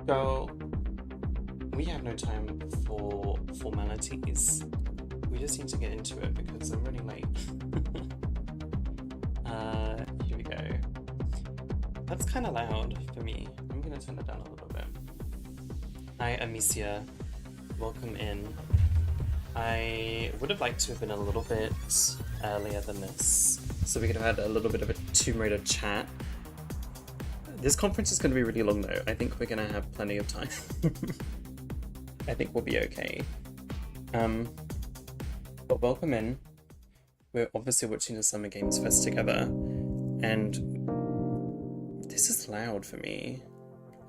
Girl, we have no time for formalities. We just need to get into it because I'm running late. Here we go. That's kind of loud for me. I'm gonna turn it down a little bit. Hi, Amicia. Welcome in. I would have liked to have been a little bit earlier than this, so we could have had a little bit of a Tomb Raider chat. This conference is going to be really long though. I think we're going to have plenty of time. I think we'll be okay. But welcome in. We're obviously watching the Summer Games Fest together, and this is loud for me.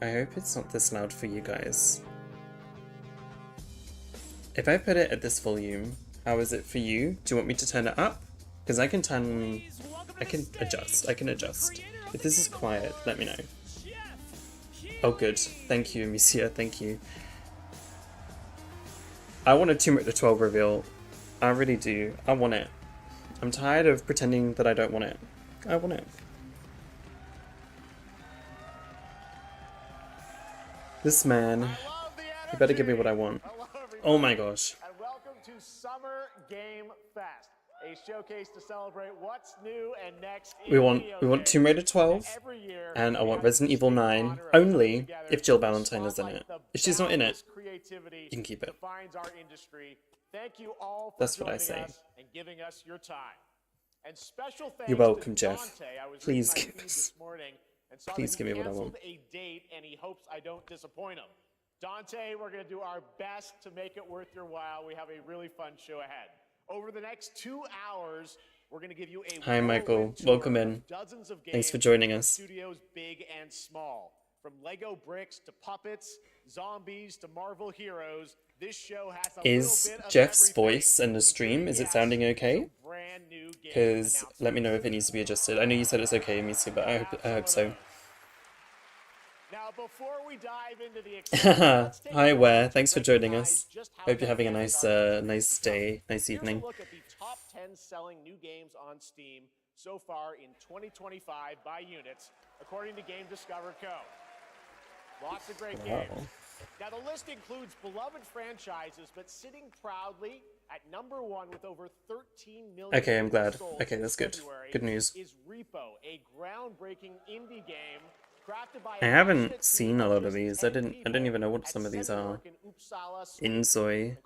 I hope it's not this loud for you guys. If I put it at this volume, how is it for you? Do you want me to turn it up? Because I can adjust. If this is quiet, let me know. Oh good, thank you Amicia, thank you. I want a Tomb Raider 12 reveal. I really do, I want it. I'm tired of pretending that I don't want it. I want it. This man, he better give me what I want. Oh my gosh. And welcome to Summer Game Fest, a showcase to celebrate what's new and next. We want Tomb Raider 12, and I want Resident Evil 9, only if Jill Valentine is in it. If she's not in it, you can keep it. Thank you all for That's what I say. and giving us your time. And special thanks You're welcome, to Jeff. Please give us. Please give me what I want. A date and he hopes I don't disappoint him. Dante, we're going to do our best to make it worth your while. We have a really fun show ahead. Over the next 2 hours, we're going to give you a Hi, Michael. Welcome in. Dozens of games. Thanks for joining us. Studios big and small. From Lego bricks to puppets, zombies to Marvel heroes, this show has a Is little bit of Jeff's everything. voice in the stream, is it sounding okay? Because let me know if it needs to be adjusted. I know you said it's okay, Amicia, but I hope so. Now, before we dive into the Hi, Ware. Thanks for joining us. Hope you're having a nice day, nice evening. Here's a look at the top 10 selling new games on Steam so far in 2025 by units, according to Game Discover Co. Lots of great games. Now, the list includes beloved franchises, but sitting proudly at #1 with over 13 million. Okay, I'm glad. sold Okay, that's good. February Good news. Is Repo, a groundbreaking indie game crafted by I haven't seen a lot of these. I didn't even know what some of these are. Inzoi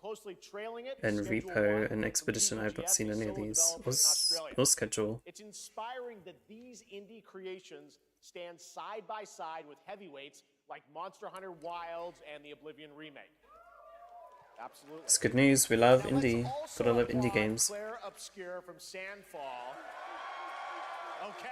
and Repo and Expedition. I've not seen any of these. Or Schedule. It's inspiring that these indie creations stand side by side with heavyweights like Monster Hunter Wilds and the Oblivion remake. Absolutely. It's good news. We love Now, indie. let's Gotta love also indie applaud games. Claire Obscure from Sandfall. Okay.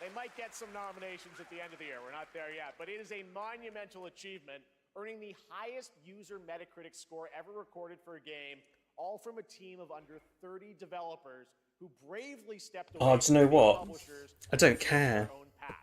They might get some nominations at the end of the year. We're not there yet. But it is a monumental achievement, earning the highest user Metacritic score ever recorded for a game, all from a team of under 30 developers who bravely stepped away. Oh, do you know from what? publishers I don't to care. their own path.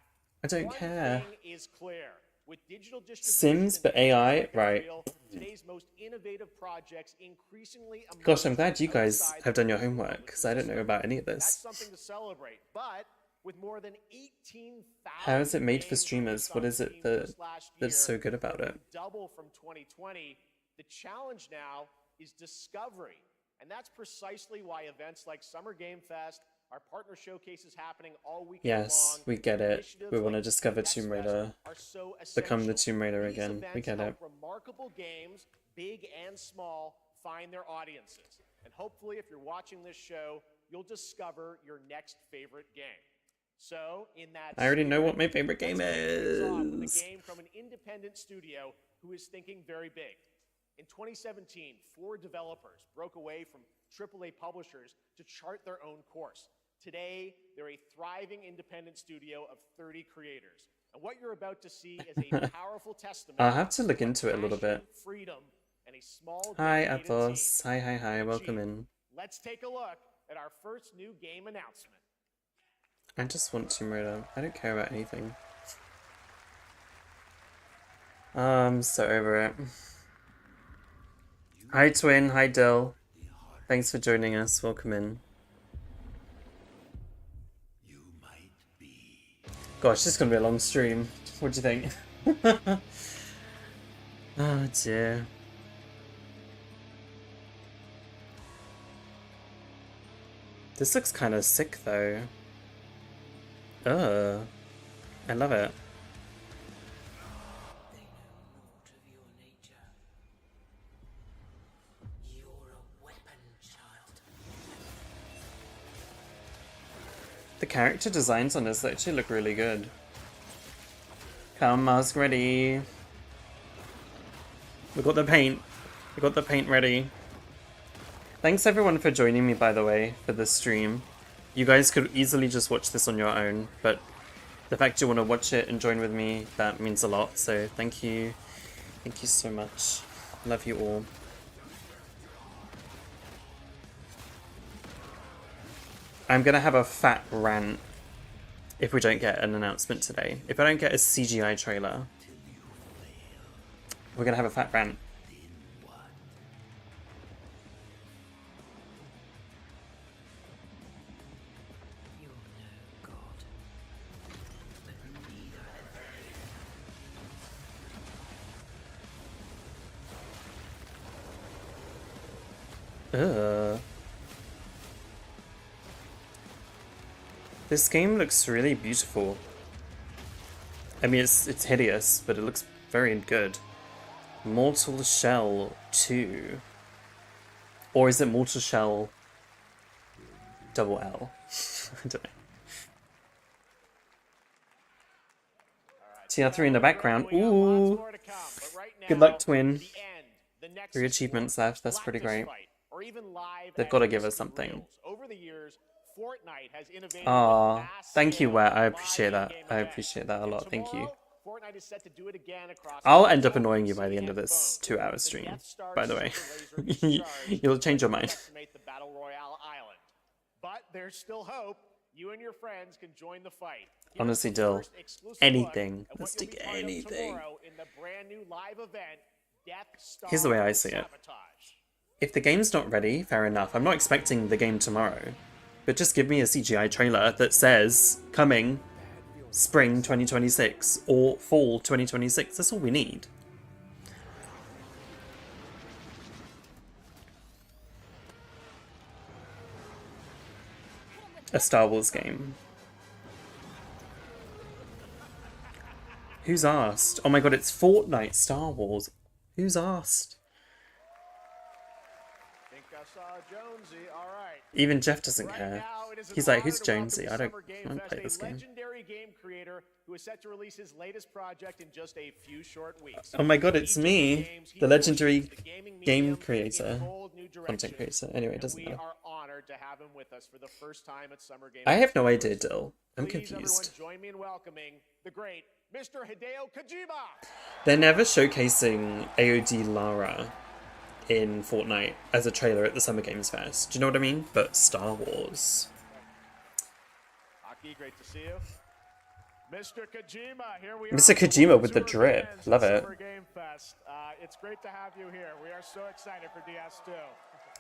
I don't One care. thing is clear. With digital Sims, distribution but and AI, digital right. material, today's most innovative projects increasingly Gosh, I'm glad you guys outside have done your the homework, because I don't know about any of That's this. something to celebrate. But with more than 18,000 How is it made for games streamers? released What on is it Steam that just last that's year, so good about it? double from 2020. The challenge now is discovery. And that's precisely why events like Summer Game Fest, our partner showcases happening all weekend Yes, long, we get it. initiatives We want to like discover Next Tomb Fest Raider. are so Become the essential. Tomb Raider These again. We events get it. help remarkable games, big and small, find their audiences. And hopefully, if you're watching this show, you'll discover your next favorite game. So, in that I already know spirit, what my favorite game let's kick things off with is. a game from an independent studio who is thinking very big. In 2017, 4 developers broke away from AAA publishers to chart their own course. Today, they're a thriving independent studio of 30 creators. And what you're about to see is a powerful testament. I'll have to look into it a little bit. Passion, freedom, and a small Hi, dedicated Athos. team Hi. can Welcome achieve. in. Let's take a look at our first new game announcement. I just want Tomb Raider. I don't care about anything. I'm so over it. Hi, Twin. Hi, Dill. Thanks for joining us. Welcome in. You might be Gosh, this is gonna be a long stream. What do you think? Oh dear. This looks kind of sick though. Ugh. I love it. They know naught of your nature. You're a weapon, child. The character designs on this actually look really good. Come, mask ready. We got the paint. We got the paint ready. Thanks everyone for joining me, by the way, for this stream. You guys could easily just watch this on your own, but the fact you want to watch it and join with me, that means a lot. So thank you. Thank you so much. Love you all. I'm gonna have a fat rant if we don't get an announcement today. If I don't get a CGI trailer, we're gonna have a fat rant. You're no god. But neither. Ugh. This game looks really beautiful. I mean, it's hideous, but it looks very good. Mortal Shell 2. Or is it Mortal Shell double L? I don't know. TR3 in the background. Ooh. Good luck, Twin. 3 achievements left. That's pretty great. They've got to give us something. Aw, thank you, Wet. I appreciate that. I appreciate that a lot. Thank you. I'll end up annoying you by the end of this 2-hour stream, by the way. You'll change your mind. But there's still hope. You and your friends can join the fight. Honestly, Dill, anything. Let's take anything. Here's the way I see it. If the game's not ready, fair enough. I'm not expecting the game tomorrow. But just give me a CGI trailer that says, coming spring 2026 or fall 2026. That's all we need. A Star Wars game. Who's asked? Oh my god, it's Fortnite Star Wars. Who's asked? Think I saw Jonesy. All right. Even Jeff doesn't care. He's like, who's Jonesy? I don't play this game. Legendary game creator who is set to release his latest project in just a few short weeks. Oh my god, it's me, the legendary game creator, content creator. Anyway, it doesn't matter. To have him with us for the first time at Summer Game I have no idea, Dill. I'm Please, confused. everyone, join me in welcoming the great Mr. Hideo Kojima. They're never showcasing AOD Lara in Fortnite as a trailer at the Summer Games Fest. Do you know what I mean? But Star Wars. Aki, great to see you. Mr. Kojima, here we Mr. are. Kojima with the drip. Love it. Summer Game Fest. It's great to have you here. We are so excited for DS2.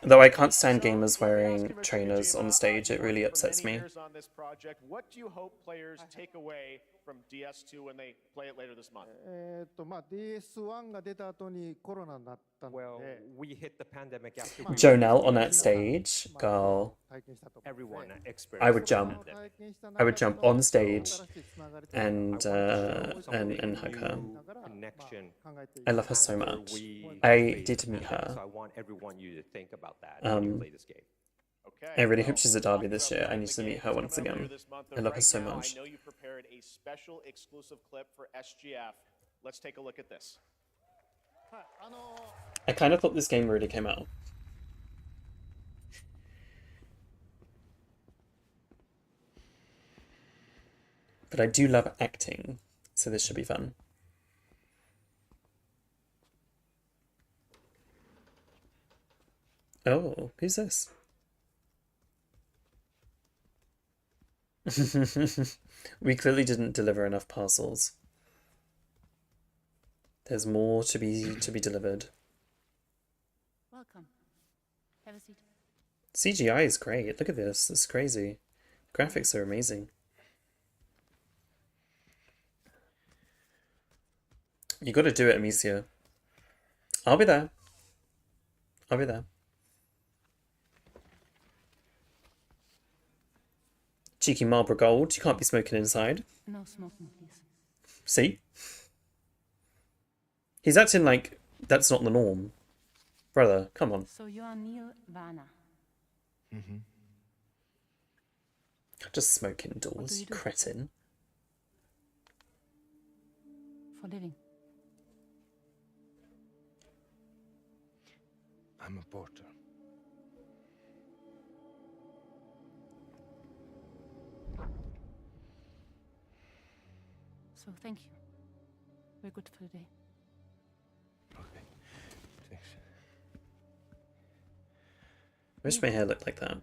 Though I can't stand gamers wearing trainers on stage, it really upsets me. On this project, what do you hope players take away from DS2 when they play it later this month? DS1 が出た後にコロナになったので Well, we hit the pandemic after we Jonelle on that stage, girl. 体験したと思う everyone I experienced would jump. I would jump on stage and hug her. connection. I love her so much. I did meet So her. I want everyone you to think about that when you play this game. I really hope she's at Derby this year. I need to meet her once again. I love her so much. I know you prepared a special exclusive clip for SGF. Let's take a look at this. あの I kind of thought this game already came out. But I do love acting, so this should be fun. Oh, who's this? We clearly didn't deliver enough parcels. There's more to be delivered. Welcome. Have a seat. CGI is great. Look at this. This is crazy. Graphics are amazing. You gotta do it, Amicia. I'll be there. I'll be there. Cheeky Marlboro Gold. You can't be smoking inside. No smoking, please. See? He's acting like that's not the norm. Brother, come on. So you are Neil Vanna. Just smoke indoors, do you you do? cretin. For living. I'm a porter. So thank you. We're good for the day. Okay. Thanks. I wish my hair looked like that.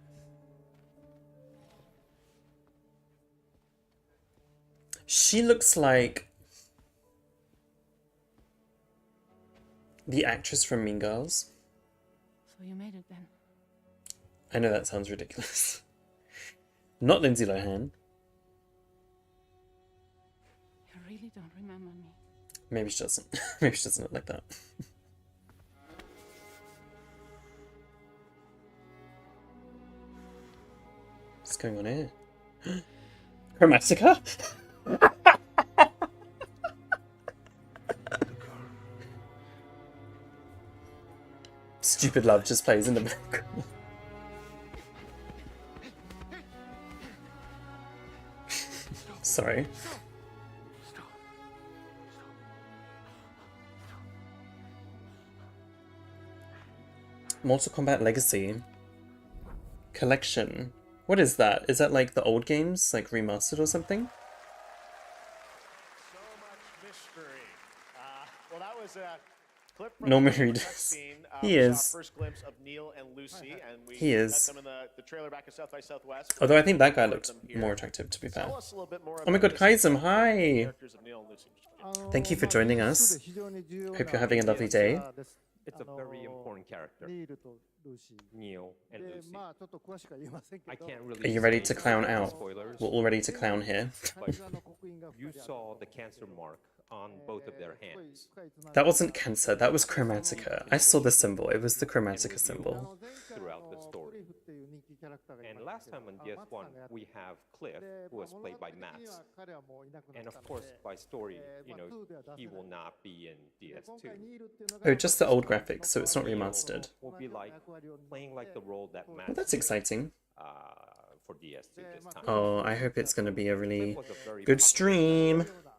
She looks like the actress from Mean Girls. So you made it then. I know that sounds ridiculous. Not Lindsay Lohan. You really don't remember me. Maybe she doesn't. Maybe she doesn't look like that. What's going on here? Chromatica? Stupid Love just plays in the background. Sorry. Mortal Kombat Legacy Collection. What is that? Is that like the old games, like remastered or something? So much mystery. Well, that was a clip from Norman the Reedus. cutscene. He We is. saw first glimpse of Neil and Lucy, and we He is. met them in the trailer back at South by Southwest. Although I think that guy More of looked them here. more attractive, to be fair. Tell us a little bit more Oh my about god, this Kaizum, hi! characters of Neil and Lucy. Thank you for joining us. Hope you're having a lovely day. It's a very important character, ニールとルーシー Neil and で Lucy. まあちょっと詳しくは言いませんけ I ど can't really Are you ready say to clown any out? spoilers. We're all ready to clown here. カニ座の刻印が You 2人ある saw the cancer mark on both of their すごい hands. 深いつながり That wasn't cancer, that was chromatica. I saw the symbol, it was the chromatica あ symbol. の前回 throughout the ク story. リフっていう人気キャラクターがい And ま last すけど time on マ DS1, ツさんがやって we have Cliff, で who was 物 played 語 by 的には Max. 彼はもういなくな And っ of たの course, で by story,まあ you know, 2では出せ he ない will not be in で今回 DS2. ニールっていうのが Oh, just the old graphics, so it's not remastered. Will be like playing like the role that Max Well, that's did, exciting. for DS2 this time. Oh, I hope it's gonna be a really Cliff was a very good popular stream. ようなキャラクター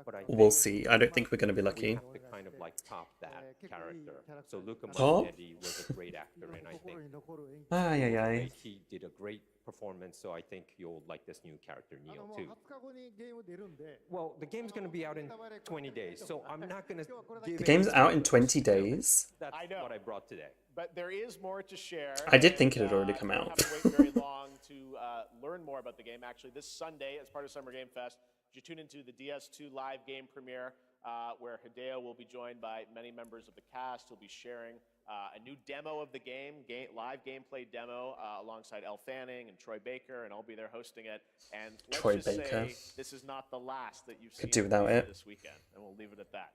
But I We'll think see. I don't think we're gonna be we lucky. have to kind of like top that character. So Luca Top? Magnetti was a great actor, and I 心 think に残る演技 Ay, ay, ay. he did a great performance. So I think you'll like this new character, あの Neil, もう too. 20日後にゲーム出るんで Well, the game's going to be out in 20 days, so I'm not going to give The game's any out in spoilers. 20 days? That's I know. what I brought today. But there is more to share. I did think it and, had already come you don't out. have to wait very long to learn more about the game. Actually, this Sunday, as part of Summer Game Fest, you tune into the DS2 live game premiere, where Hideo will be joined by many members of the cast. He'll be sharing a new demo of the live gameplay demo, alongside Elle Fanning and Troy Baker, and I'll be there hosting it. And let's Troy just Baker. say this is not the last that you've Could seen do without it. this weekend, and we'll leave it at that.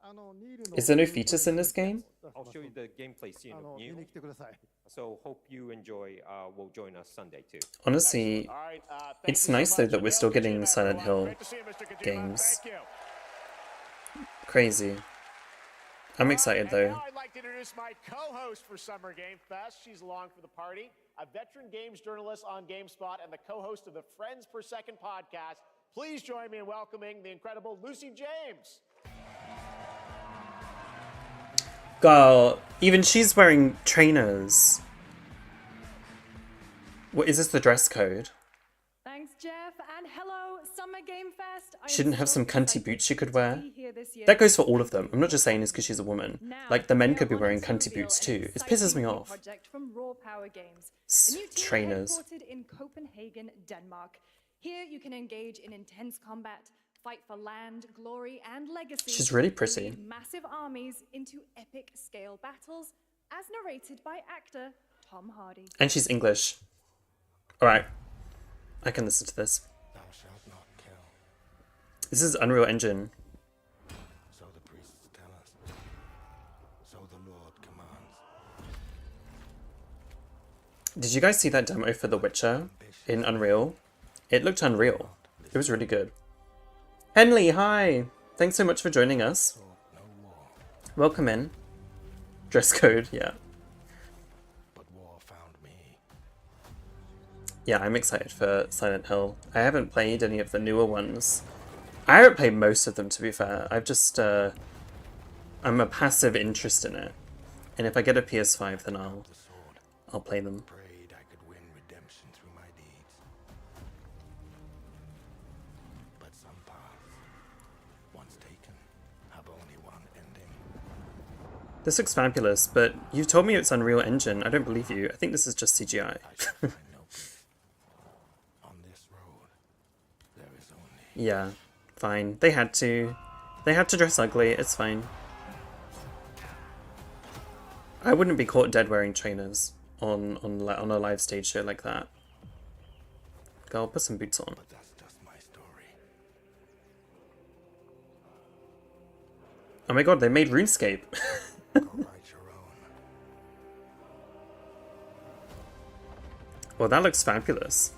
あのニールの Is there no fetus in this game? I'll show you the gameplay scene あ of の見 Neil. に来てください So hope you enjoy. Will join us Sunday too. Honestly, All right, thank it's you so nice though much. that we're still getting Kojima, Silent everyone. Hill Great to see you, Mr. Kojima. games. Thank you. Crazy. I'm excited And though. now I'd like to introduce my co-host for Summer Game Fest. She's along for the party, a veteran games journalist on GameSpot and the co-host of the Friends Per Second podcast. Please join me in welcoming the incredible Lucy James. Girl, even she's wearing trainers. What is this, the dress code? Thanks, Jeff, and hello, Summer Game Fest. I am She didn't have so some cunty excited boots she could to wear. be here this year. That goes for all of them. I'm not just saying this because she's a woman. Now, Like, the men we could be are wearing honored to cunty reveal boots an too. It exciting pisses me new off. Project from Raw Power Games. S- A new team trainers. headquartered in Copenhagen, Denmark. Here you can engage in intense combat, fight for land, glory, and legacy. She's really and pretty. lead massive armies into epic scale battles, as narrated by actor Tom Hardy. And she's English. Alright. I can listen to this. Thou shalt not kill. This is Unreal Engine. So the Did you guys see that demo for The Witcher in Unreal? It looked unreal. It was really good. Henley, hi! Thanks so much for joining us. Welcome in. Dress code, yeah. But war found me. Yeah, I'm excited for Silent Hill. I haven't played any of the newer ones. I haven't played most of them, to be fair. I've just, I'm a passive interest in it. And if I get a PS5, then I'll play them. Prayed I could win redemption through my deeds. But some paths, once taken, have only one ending. This looks fabulous, but you told me it's Unreal Engine. I don't believe you. I think this is just CGI. I shall find no peace. On this road, there is only Yeah, fine. They had to. They had to dress ugly. It's fine. I wouldn't be caught dead wearing trainers on a live stage show like that. Girl, put some boots on. but that's just my story. Oh my god, they made RuneScape. Go write your own. Well, that looks fabulous.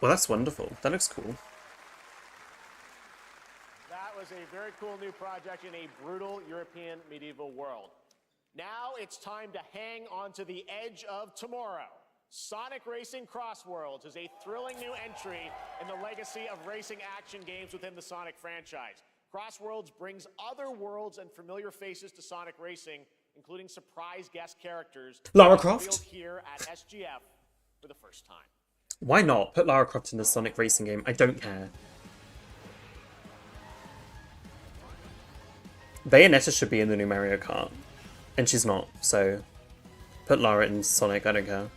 Well, that's wonderful. That looks cool. That was a very cool new project in a brutal European medieval world. Now it's time to hang on to the edge of tomorrow. Sonic Racing Crossworlds is a thrilling new entry in the legacy of racing action games within the Sonic franchise. Crossworlds brings other worlds and familiar faces to Sonic Racing, including surprise guest characters Lara Croft? revealed here at SGF for the first time. Why not? Put Lara Croft in the Sonic racing game. I don't care. Bayonetta should be in the new Mario Kart. And she's not, so put Lara in Sonic, I don't care.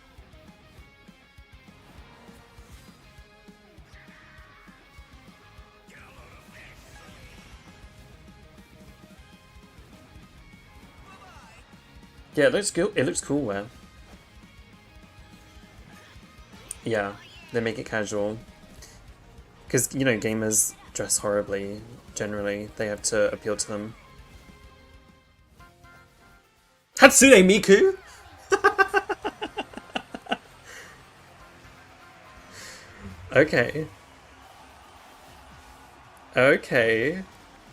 Yeah, it looks cool. It looks cool, where. Yeah, they make it casual. Because, you know, gamers dress horribly, generally. They have to appeal to them. Hatsune Miku? Okay. Okay.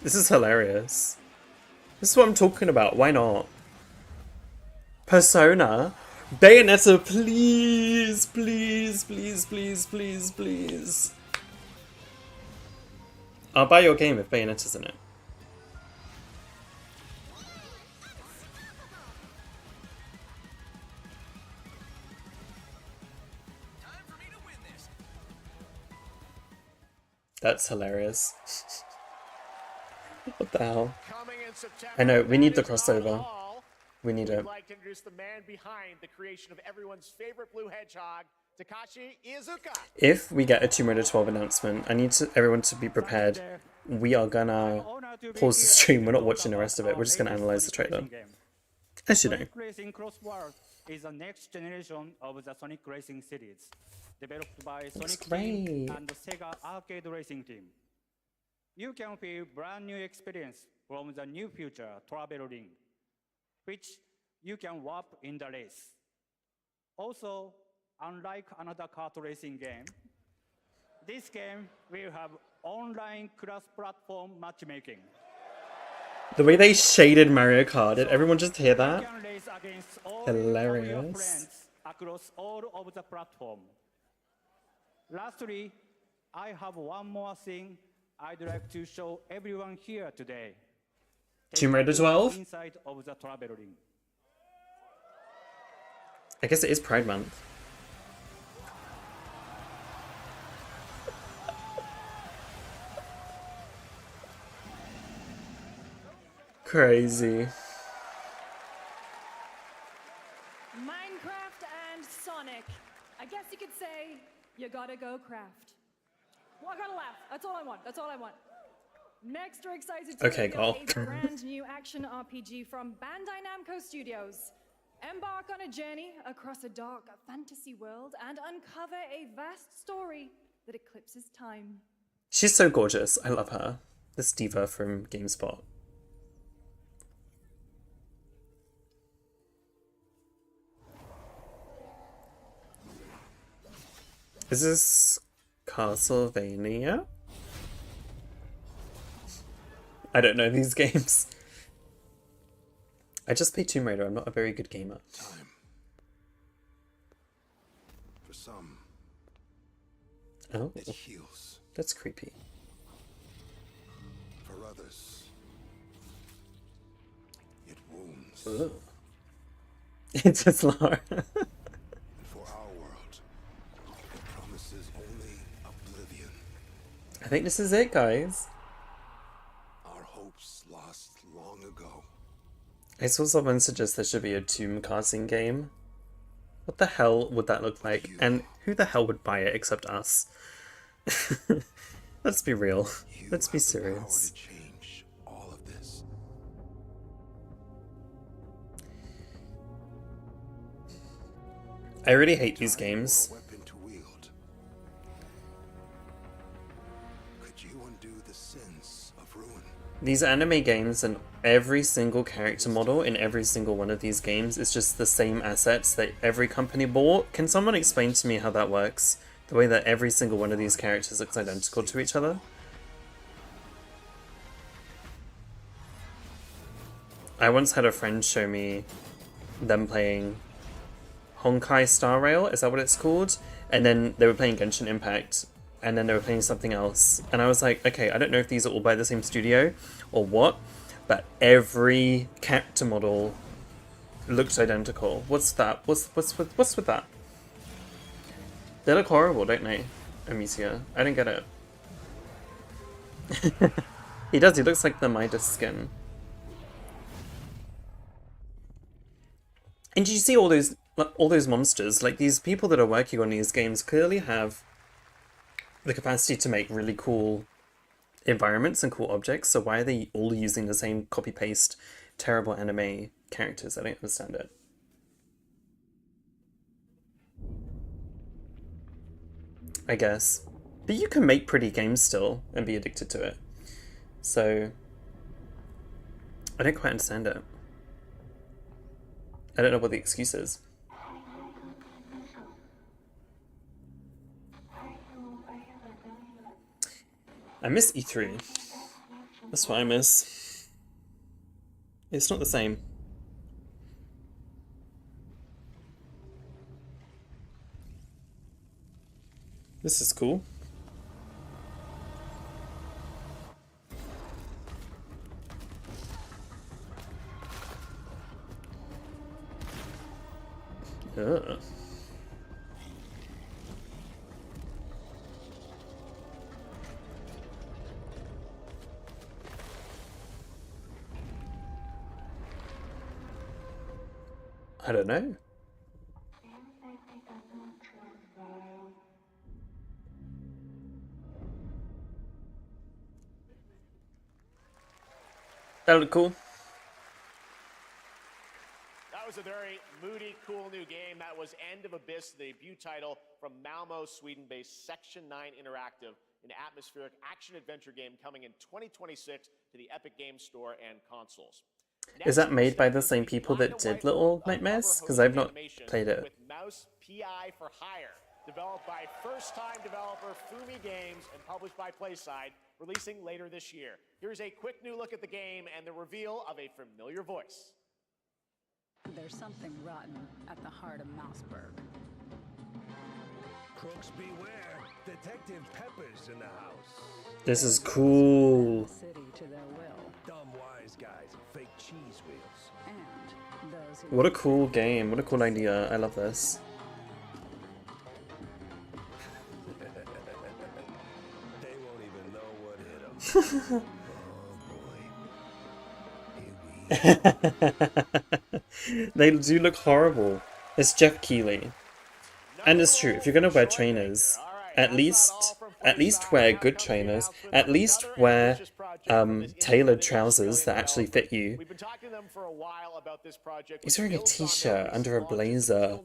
This is hilarious. This is what I'm talking about. Why not? Persona? Bayonetta, please, please, please, please, please, please. I'll buy your game if Bayonetta's in it. That's hilarious. What the hell? Coming in September, I know, we need the that is crossover. not all. We need We'd it. like to introduce the man behind the creation of everyone's favorite blue hedgehog, Takashi Iizuka. If we get a Tomb Raider 12 announcement, I need everyone to be prepared. We are gonna pause the stream. We're not watching the rest of it. We're just gonna analyze the trailer. As you know. Sonic Racing Crossworld is the next generation of the Sonic Racing series, developed by Sonic Team great. and the Sega Arcade Racing Team. You can feel brand new experience from the new future travel ring, which you can warp in the race. Also, unlike another kart racing game, this game will have online cross-platform matchmaking. The way they shaded Mario Kart, did everyone just hear You that? can race against all of your Hilarious. friends across all of the platform. Lastly, I have one more thing I'd like to show everyone here today. Tomb Raider 12? Inside of the travel ring. I guess it is Pride Month. Crazy. Minecraft and Sonic. I guess you could say you gotta go craft. Well, I gotta laugh. That's all I want. That's all I want. Next, we're excited to Okay, reveal girl. a brand new action RPG from Bandai Namco Studios. Embark on a journey across a dark fantasy world and uncover a vast story that eclipses time. She's so gorgeous. I love her. This diva from GameSpot. Is this Castlevania? I don't know these games. I just play Tomb Raider. I'm not a very good gamer. Time. For some, Oh, it heals. that's creepy. For others, it wounds. Ugh. It's just Lara. And for our world, it promises only oblivion. I think this is it, guys. Our hopes lost long ago. I saw someone suggest there should be a tomb casting game. What the hell would that look like? And who the hell would buy it except us? Let's be real. You Let's be have the power serious. to change all of this. I really hate these Time for games. a weapon to wield. Could you undo the sins of ruin? These anime games and every single character model in every single one of these games is just the same assets that every company bought. Can someone explain to me how that works? The way that every single one of these characters looks identical to each other? I once had a friend show me them playing Honkai Star Rail, is that what it's called? And then they were playing Genshin Impact, and then they were playing something else. And I was like, okay, I don't know if these are all by the same studio or what, but every character model looked identical. What's that? What's with that? They look horrible, don't they, Amicia? I don't get it. He does, he looks like the Midas skin. And did you see all those monsters? Like, these people that are working on these games clearly have the capacity to make really cool environments and cool objects, so why are they all using the same copy-paste terrible anime characters? I don't understand it. I guess. But you can make pretty games still and be addicted to it. So I don't quite understand it. I don't know what the excuse is. I miss E3. That's what I miss. It's not the same. This is cool. Ugh. I don't know. That looked cool. That was a very moody, cool new game. That was End of Abyss, the debut title from Malmo, Sweden-based Section 9 Interactive, an atmospheric action-adventure game coming in 2026 to the Epic Games Store and consoles. Is that made by the same people that did Little Nightmares? Because I've not played it. With Mouse PI for Hire, developed by first-time developer Fumi Games and published by PlaySide, releasing later this year. Here's a quick new look at the game and the reveal of a familiar voice. There's something rotten at the heart of Mouseburg. Crooks beware. Detective Pepper's in the house. This is cool. City to their will. Dumb wise guys and fake cheese wheels. And those who What a cool game. What a cool idea. I love this. They won't even know what hit them. They do look horrible. It's Jeff Keighley. And it's true, if you're gonna wear trainers, at least wear good trainers. At least wear tailored trousers that actually fit you. We've been talking to them for a while about this project. He's wearing a t-shirt under a blazer.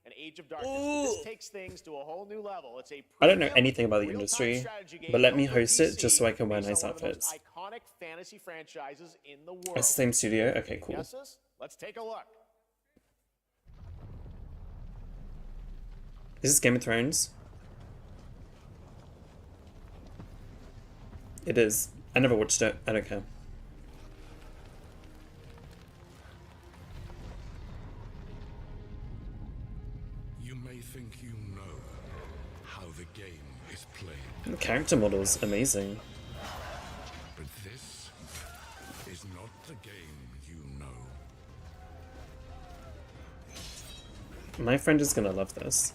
and Age of Darkness. But this takes things to a whole new level. It's a I don't know premium, anything about the real-time industry, strategy game but let me built for host it PC just so I can wear based nice on one of the most outfits. iconic fantasy franchises in the world. It's the same studio? Okay, cool. Guesses? Let's take a look. Is this Game of Thrones? It is. I never watched it. I don't care. You may think you know how the game is played, The character model's amazing. but this is not the game you know. My friend is gonna love this.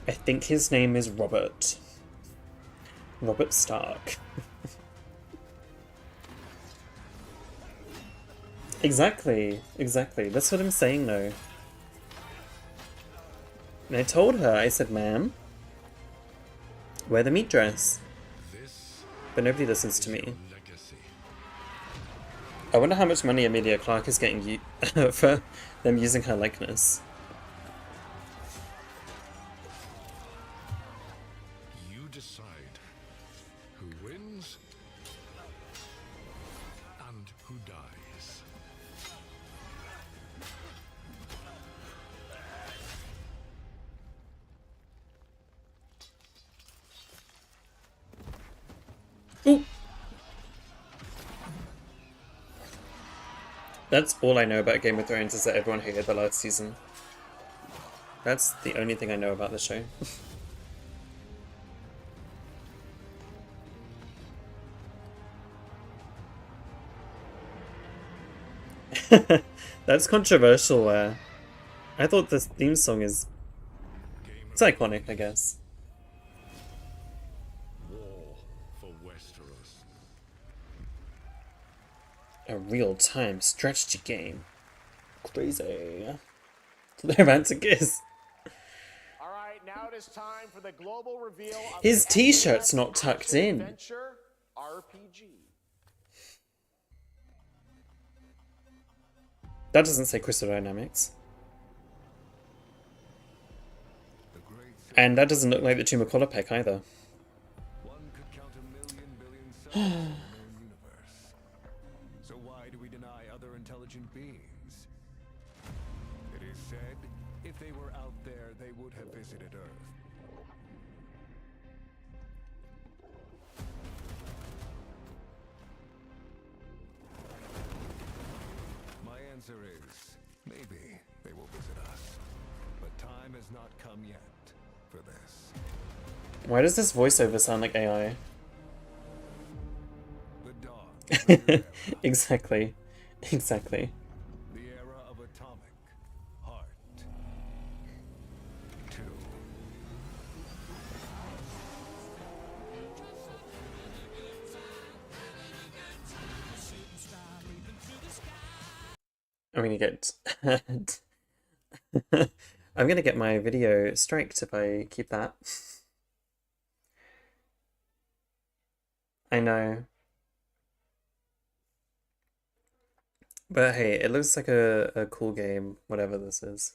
I think his name is Robert. Robert Stark. Exactly. That's what I'm saying though. And I told her, I said, ma'am, wear the meat dress. But nobody listens to me. I wonder how much money Emilia Clarke is getting for them using her likeness. You decide who wins and who dies. Ooh. That's all I know about Game of Thrones, is that everyone hated the last season. That's the only thing I know about the show. That's controversial. I thought this theme song is... It's iconic, I guess. War for Westeros. A real-time strategy game. Crazy. They're about to kiss. All right, now it is time for the global reveal of His the t-shirt's FPS not tucked in. action-adventure RPG. That doesn't say Crystal Dynamics. And that doesn't look like the Tomb of Colopec either. One could count 1,000,000,000,000 cells in the known universe. So why do we deny other intelligent beings? It is said, if they were out there, they would have visited Earth. My answer is, maybe they will visit us. But time has not come yet for this. Why does this voiceover sound like AI? The dawn of a new era. Exactly. The era of atomic heart. 2. I'm gonna get... I'm gonna get my video striked if I keep that. I know. But hey, it looks like a cool game, whatever this is.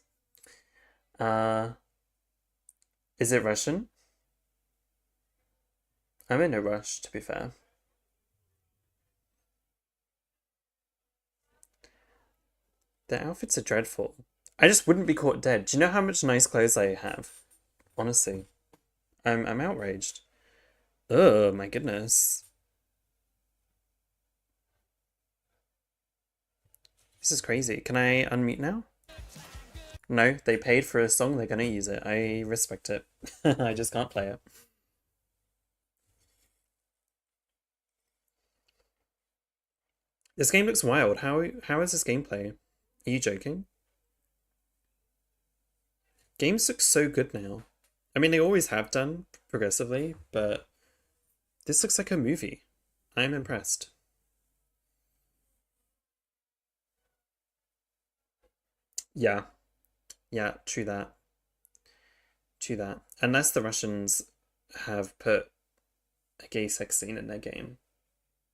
Is it Russian? I'm in no rush, to be fair. The outfits are dreadful. I just wouldn't be caught dead. Do you know how much nice clothes I have? Honestly. I'm outraged. Oh my goodness. This is crazy. Can I unmute now? No, they paid for a song, they're gonna use it. I respect it. I just can't play it. This game looks wild. How is this gameplay? Are you joking? Games look so good now. I mean, they always have done, progressively, but this looks like a movie. I am impressed. Yeah. Yeah, true that. True that. Unless the Russians have put a gay sex scene in their game,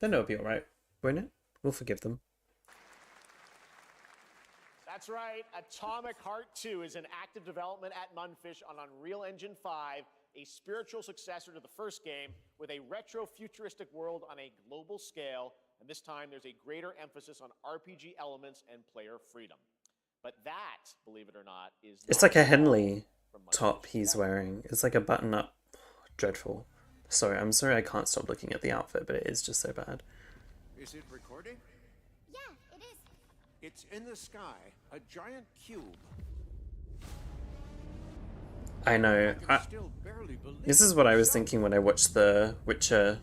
then it'll be alright, won't it? We'll forgive them. That's right. Atomic Heart 2 is in active development at Munfish on Unreal Engine 5, a spiritual successor to the first game with a retro-futuristic world on a global scale, and this time there's a greater emphasis on RPG elements and player freedom. But that, believe it or not, is... It's like a Henley top he's wearing. It's like a button-up. Dreadful. Sorry, I'm sorry I can't stop looking at the outfit, but it is just so bad. Is it recording? Yeah, it is. It's in the sky, a giant cube. I know. This is what I was thinking when I watched the Witcher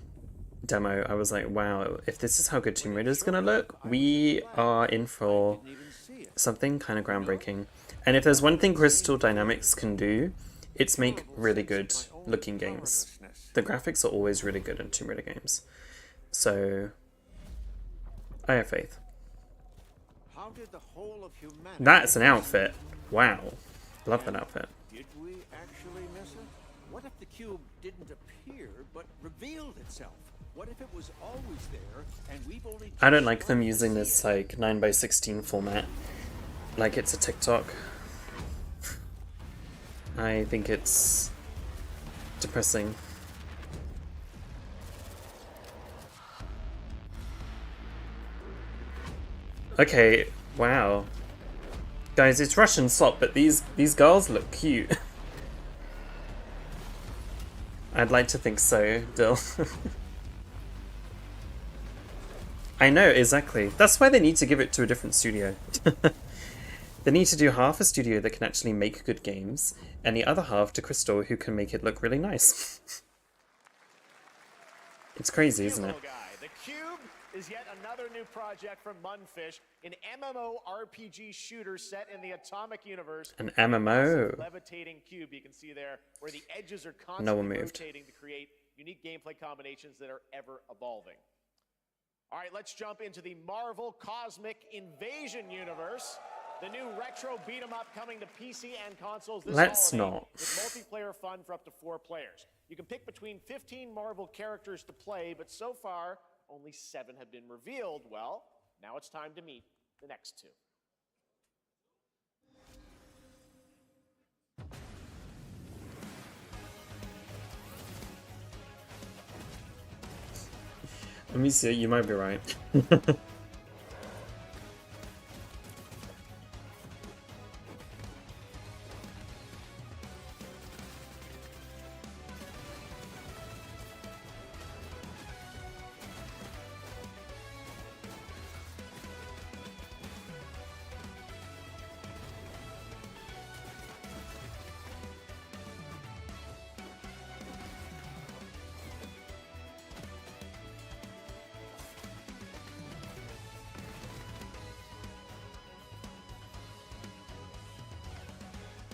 demo. I was like, wow, if this is how good Tomb Raider is going to look, we are in for something kind of groundbreaking. And if there's one thing Crystal Dynamics can do, it's make really good looking games. The graphics are always really good in Tomb Raider games. So, I have faith. How did the whole of humanity... That's an outfit. Wow. Love that outfit. Did we actually miss it? What if the cube didn't appear, but revealed itself? What if it was always there, and we've only... I don't like them using this, like, 9:16 format. Like it's a TikTok. I think it's depressing. Okay, wow. Guys, it's Russian slop, but these girls look cute. I'd like to think so, Dill. I know, exactly. That's why they need to give it to a different studio. They need to do half a studio that can actually make good games, and the other half to Crystal, who can make it look really nice. It's crazy, isn't it? The Cube is yet another new project from Munfish, an MMORPG shooter set in the Atomic universe. An MMO. Levitating cube you can see there, where the edges are No one constantly moved. rotating to create unique gameplay combinations that are ever evolving. All right, let's jump into the Marvel Cosmic Invasion universe. The new retro beat 'em up coming to PC and consoles this Let's holiday not. with multiplayer fun for up to 4 players. You can pick between 15 Marvel characters to play, but so far only 7 have been revealed. Well, now it's time to meet the next 2. Let me see, you might be right.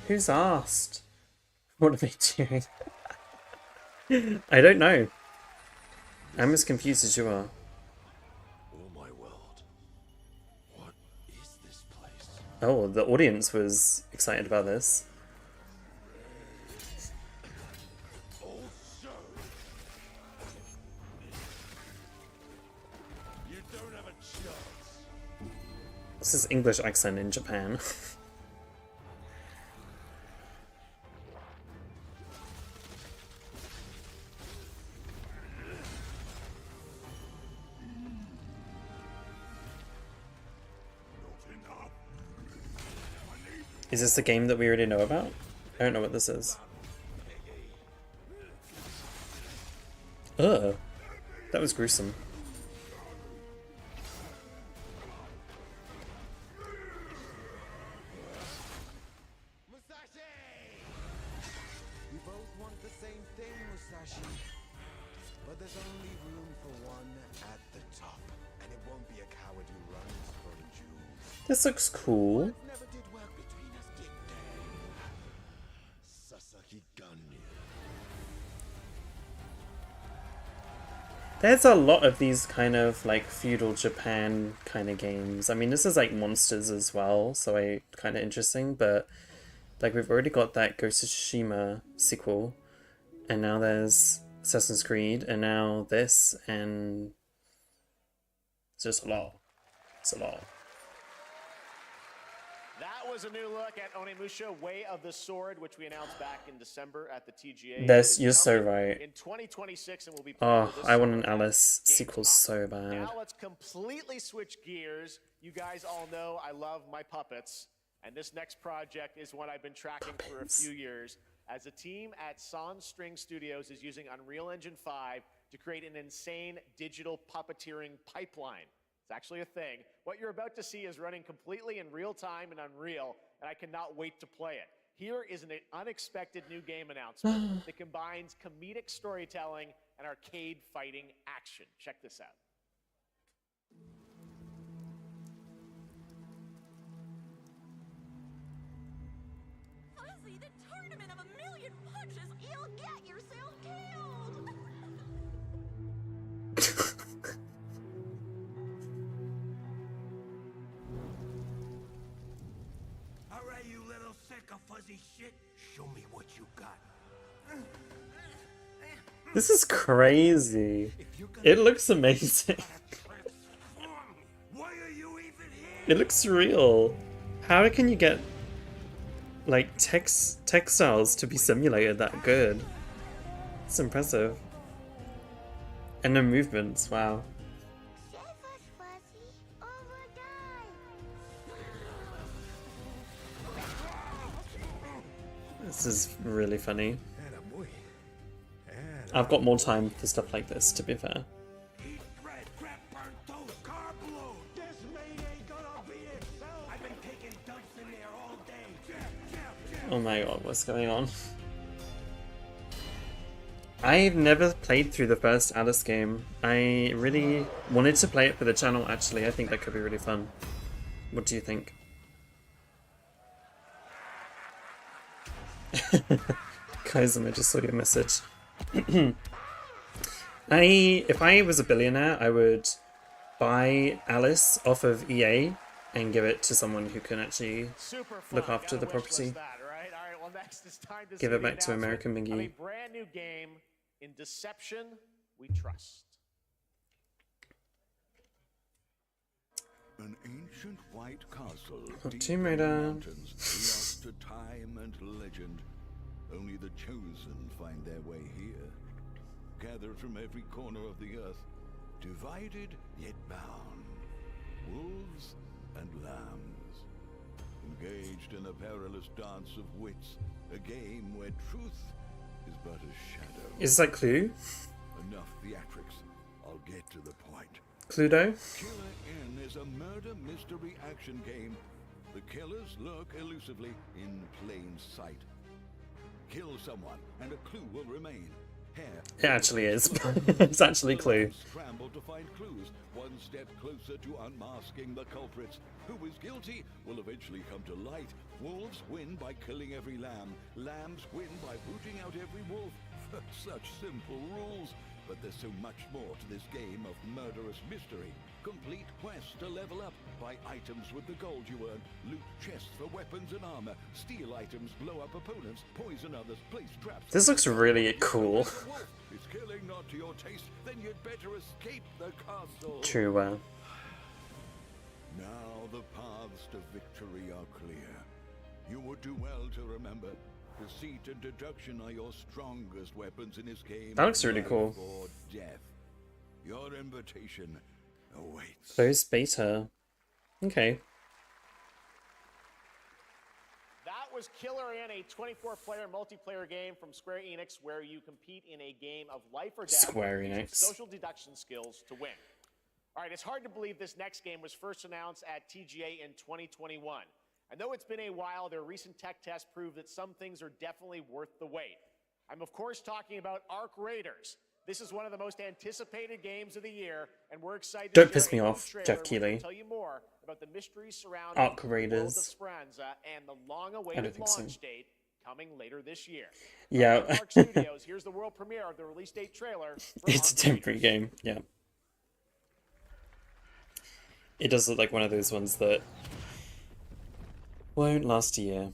Who's asked? What are they doing? I don't know. I'm as confused as you are. Oh my world. What is this place? Oh, the audience was excited about this. Also, you don't have a chance. This is English accent in Japan. Is this a game that we already know about? I don't know what this is. Ugh. That was gruesome. We both want the same thing, Musashi. But there's only room for one at the top. And it won't be a coward who runs for a jewel. This looks cool. Never did work between us, did they? Sasaki Ganya. There's a lot of these kind of like feudal Japan kind of games. I mean, this is like monsters as well, so kind of interesting, but like we've already got that Ghost of Tsushima sequel, and now there's Assassin's Creed, and now this, and it's just a lot. It's a lot. That was a new look at Onimusha Way of the Sword, which we announced back in December at the TGA. You're so right. In 2026, and will be Oh, I want an Alice sequel so bad. Now let's completely switch gears. You guys all know I love my puppets, and this next project is one I've been tracking for a few years. As a team at Sans String Studios is using Unreal Engine 5 to create an insane digital puppeteering pipeline. It's actually a thing. What you're about to see is running completely in real time in Unreal, and I cannot wait to play it. Here is an unexpected new game announcement that combines comedic storytelling and arcade fighting action. Check this out. Fuzzy, the tournament of a million punches, you'll get yourself killed! Alright, you little sick of fuzzy shit. Show me what you got. This is crazy. It looks amazing. Why are you even here? It looks real. How can you get like textiles to be simulated that good? It's impressive. And the movements, wow. This is really funny. I've got more time for stuff like this, to be fair. Oh my god, what's going on? I've never played through the first Alice game. I really wanted to play it for the channel, actually. I think that could be really fun. What do you think? Kaizum, I just saw your message. If I was a billionaire, I would buy Alice off of EA and give it to someone who can actually look after the property. Well, next it's time to Give it back to American of a Miggy. brand new game in Deception We Trust. An ancient white castle deep Tomb in the Raider. mountains, lost to time and legend. Only the chosen find their way here. Gathered from every corner of the earth, divided yet bound. Wolves and lambs, engaged in a perilous dance of wits, a game where truth is but a shadow. Is this like Clue? Enough theatrics. I'll get to the point. Cluedo? Killer Inn is a murder mystery action game. The killers lurk elusively in plain sight. Kill someone, and a clue will remain. It actually is. It's actually Clue. Scramble to find clues, one step closer to unmasking the culprits. Who is guilty will eventually come to light. Wolves win by killing every lamb. Lambs win by booting out every wolf. Such simple rules. But there's so much more to this game of murderous mystery. Complete quests to level up. Buy items with the gold you earn. Loot chests for weapons and armor. Steal items, blow up opponents, poison others, place traps. This looks really cool. If killing not to your taste, then you'd better escape the castle. True, Now the paths to victory are clear. You would do well to remember, deceit and deduction are your strongest weapons in this game. That looks really Life cool. or death. Your invitation awaits. Closed beta. Okay. That was Killer Inn, a 24-player multiplayer game from Square Enix where you compete in a game of life or death Square using Enix. social deduction skills to win. All right, it's hard to believe this next game was first announced at TGA in 2021. And though it's been a while, their recent tech tests prove that some things are definitely worth the wait. I'm of course talking about Ark Raiders. This is one of the most anticipated games of the year, and we're excited Don't to piss share me a new off, trailer Jeff which Keighley. will tell you more about the mysteries surrounding Ark the world of Raiders. Speranza and the I long-awaited don't think so. launch date coming later this year. Yeah. From Ark Studios, here's the world premiere of the release date trailer for It's a Ark temporary game, yeah. It does look like one of those ones that won't last a year.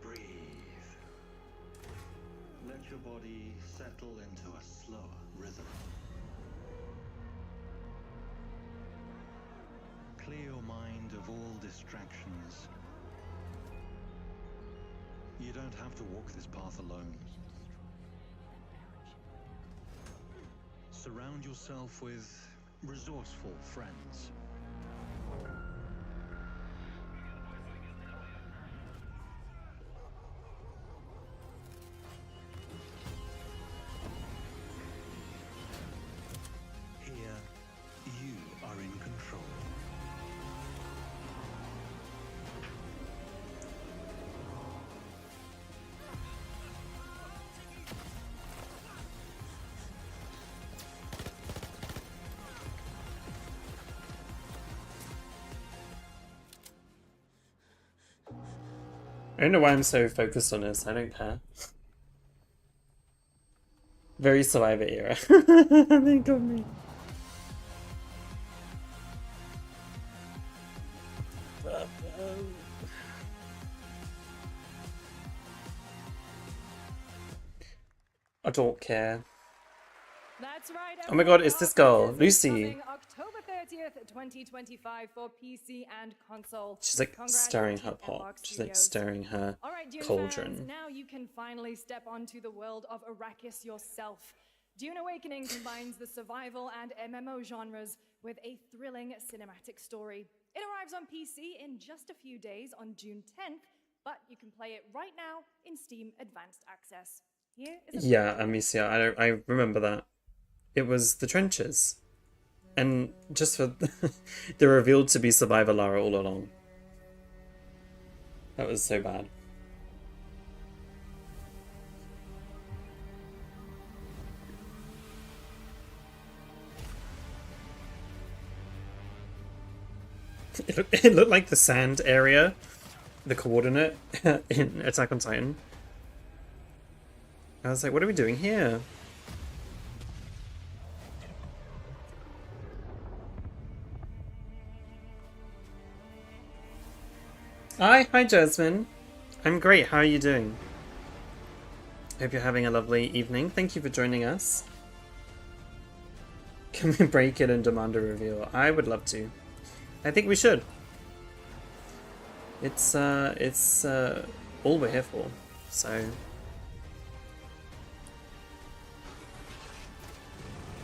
Breathe. your body settle into a slower rhythm. Clear your mind of all distractions. You don't have to walk this path alone. Surround yourself with resourceful friends. Here, you are in control. I don't know why I'm so focused on this. I don't care. Very Survivor era. They got me. I don't care. That's right. Oh my god, it's this girl, Lucy. October 30th, 2025 for PC and console. She's like stirring her pot. She's like stirring her cauldron. Fans, now you can finally step onto the world of Arrakis yourself. Dune Awakening combines the survival and MMO genres with a thrilling cinematic story. It arrives on PC in just a few days on June 10th, but you can play it right now in Steam Advanced Access. Here is Yeah, Amicia, I remember that. It was the trenches. And just for they're revealed to be Survivor Lara all along. That was so bad. It looked like the sand area, the coordinate in Attack on Titan. I was like, what are we doing here? Hi Jasmine. I'm great, how are you doing? Hope you're having a lovely evening. Thank you for joining us. Can we break it and demand a reveal? I would love to. I think we should. It's all we're here for, so.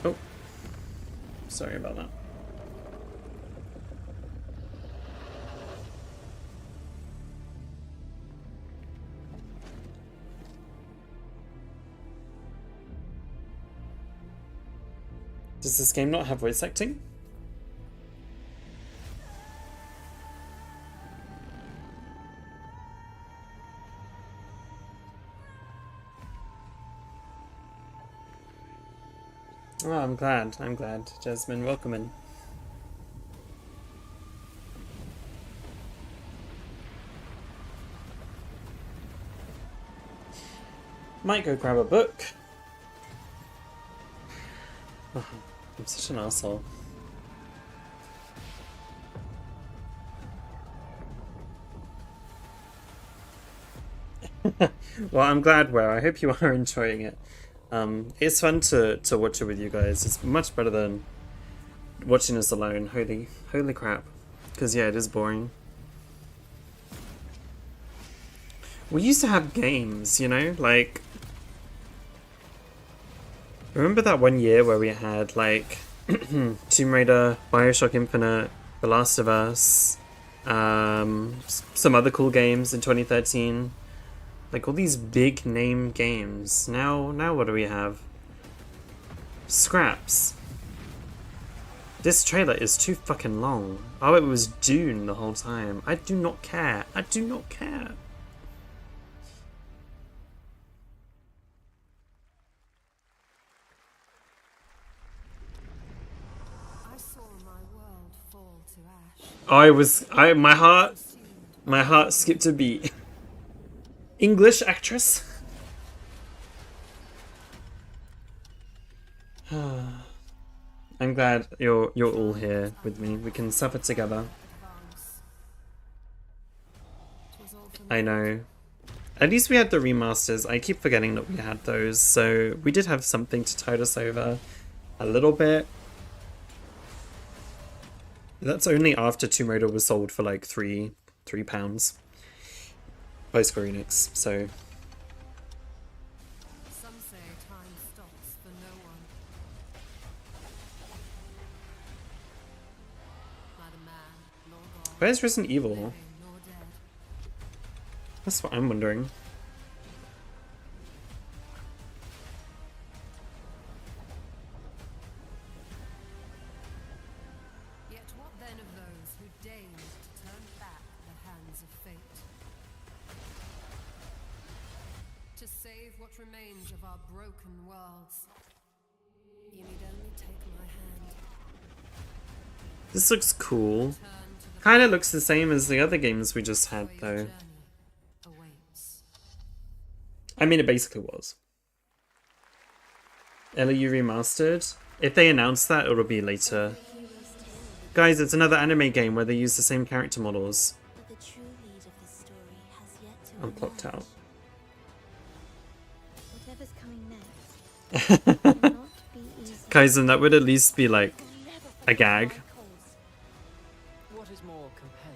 Oh, sorry about that. Does this game not have voice acting? Oh, I'm glad. Jasmine, welcome in. Might go grab a book. Oh, I'm such an asshole. Well, I'm glad, Where. I hope you are enjoying it. It's fun to watch it with you guys. It's much better than watching us alone. Holy crap. Because yeah, it is boring. We used to have games, you know, like, remember that one year where we had like Tomb Raider, Bioshock Infinite, The Last of Us, some other cool games in 2013. Like all these big name games. Now what do we have? Scraps. This trailer is too fucking long. Oh, it was Dune the whole time. I do not care. I do not care. I saw my world fall to ash. My heart skipped a beat. English actress. I'm glad you're all here with me. We can suffer together. I know. At least we had the remasters. I keep forgetting that we had those, so we did have something to tide us over a little bit. That's only after Tomb Raider was sold for like £3 by Square Enix, so... Some say time stops for no one. Neither man nor God. Where's Resident Evil? Nor dead. That's what I'm wondering. Yet what then of those who deigned to turn back the hands of fate? To save what remains of our broken worlds, you need only take my hand. This looks cool. Kinda looks the same as the other games we just had, though. I mean, it basically was. LEU Remastered? If they announce that, it'll be later. Guys, it's another anime game where they use the same character models. I'm clocked out. Whatever's coming next. Kaizen, that would at least be like a gag.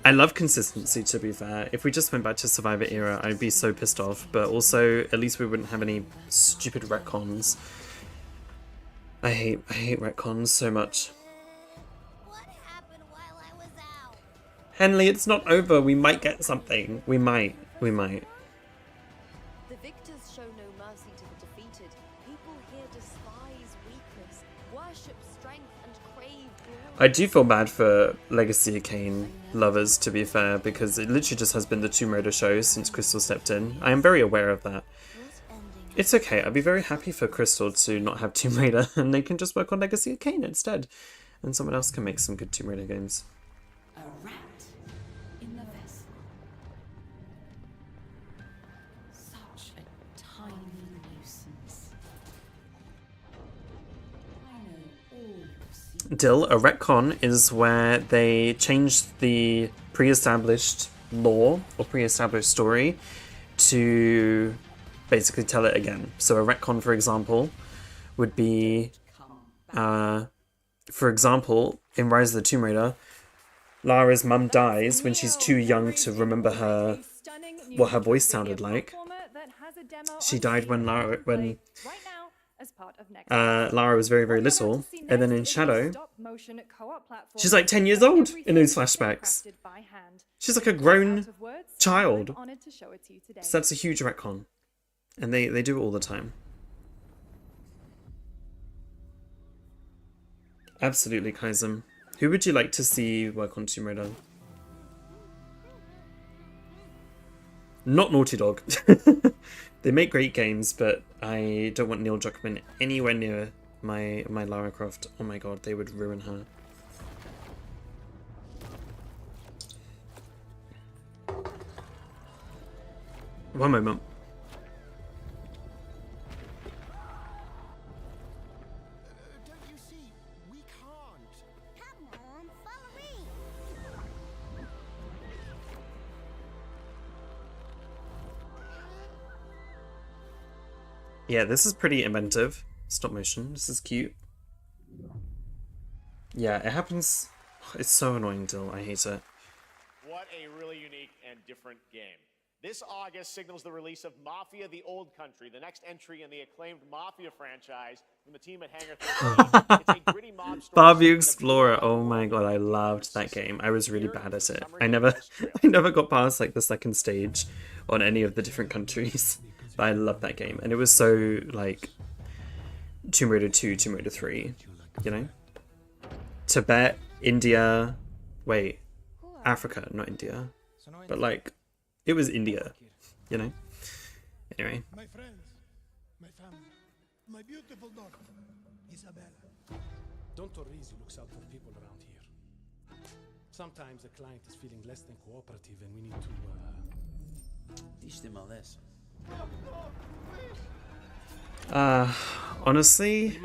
I love consistency, to be fair. If we just went back to Survivor era, I'd be so pissed off. But also, at least we wouldn't have any stupid retcons. I hate retcons so much. Henley, it's not over. We might get something. We might. The victors show no mercy to the defeated. People here despise weakness, worship strength, and crave glory. I do feel bad for Legacy of Kain lovers, to be fair, because it literally just has been the Tomb Raider show since Crystal stepped in. I am very aware of that. It's okay, I'd be very happy for Crystal to not have Tomb Raider and they can just work on Legacy of Kain instead. And someone else can make some good Tomb Raider games. A rat in the vessel. Such a tiny nuisance. I know all you've seen. Dill, a retcon is where they change the pre-established lore or pre-established story to basically tell it again. So a retcon, for example, would be, for example, in Rise of the Tomb Raider, Lara's mum dies when she's too young to remember what her voice sounded like. She died when Lara was very, very little, and then in Shadow, she's like 10 years old in those flashbacks. She's like a grown child. So that's a huge retcon. And they do it all the time. Absolutely, Kaizen. Who would you like to see work on Tomb Raider? Not Naughty Dog. They make great games, but I don't want Neil Druckmann anywhere near my Lara Croft. Oh my god, they would ruin her. One moment. Yeah, this is pretty inventive. Stop motion. This is cute. Yeah, it happens. It's so annoying, Dill. I hate it. What a really unique and different game. This August signals the release of Mafia: The Old Country, the next entry in the acclaimed Mafia franchise from the team at Hangar 13. It's a gritty mob story. Barbie Explorer. Oh my god, I loved that game. I was really bad at it. I never got past like the second stage on any of the different countries. But I loved that game, and it was so like Tomb Raider 2, Tomb Raider 3, you know? Tibet, India, wait, Africa, not India, but like, it was India, you know? Anyway. My friends, my family, my beautiful daughter, Isabella. Don Torrisi looks out for people around here. Sometimes a client is feeling less than cooperative and we need to, teach them a lesson. Honestly,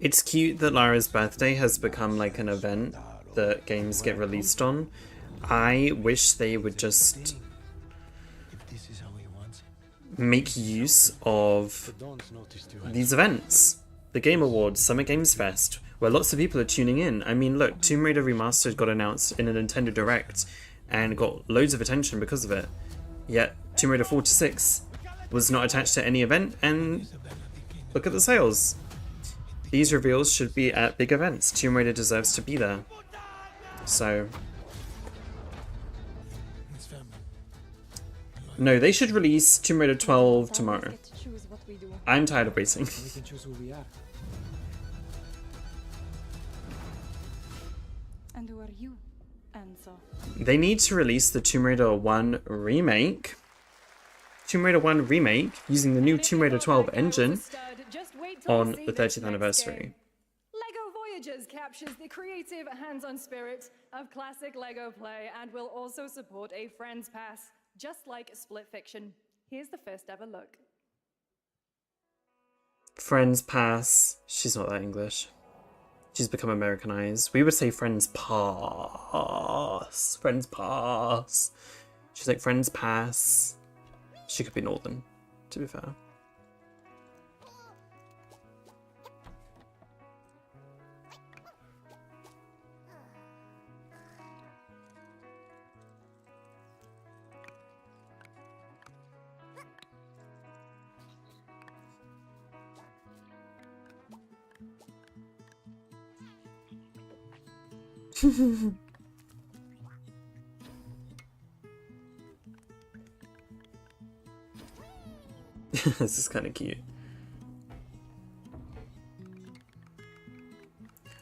it's cute that Lara's birthday has become like an event that games get released on. I wish they would just make use of these events. The Game Awards, Summer Games Fest, where lots of people are tuning in. I mean, look, Tomb Raider Remastered got announced in a Nintendo Direct and got loads of attention because of it. Yet, Tomb Raider 46 was not attached to any event, and look at the sales. These reveals should be at big events. Tomb Raider deserves to be there. So... no, they should release Tomb Raider 12 tomorrow. I'm tired of waiting. We can choose who we are. And who are you, Enzo? They need to release the Tomb Raider 1 remake. Tomb Raider 1 remake using the new Tomb Raider 12 engine on the 30th anniversary. LEGO Voyages captures the creative, hands-on spirit of classic LEGO play and will also support a Friends Pass, just like Split Fiction. Here's the first ever look. Friends Pass. She's not that English. She's become Americanized. We would say Friends Pass. Friends Pass. She's like Friends Pass. She could be Northern, to be fair. This is kind of cute.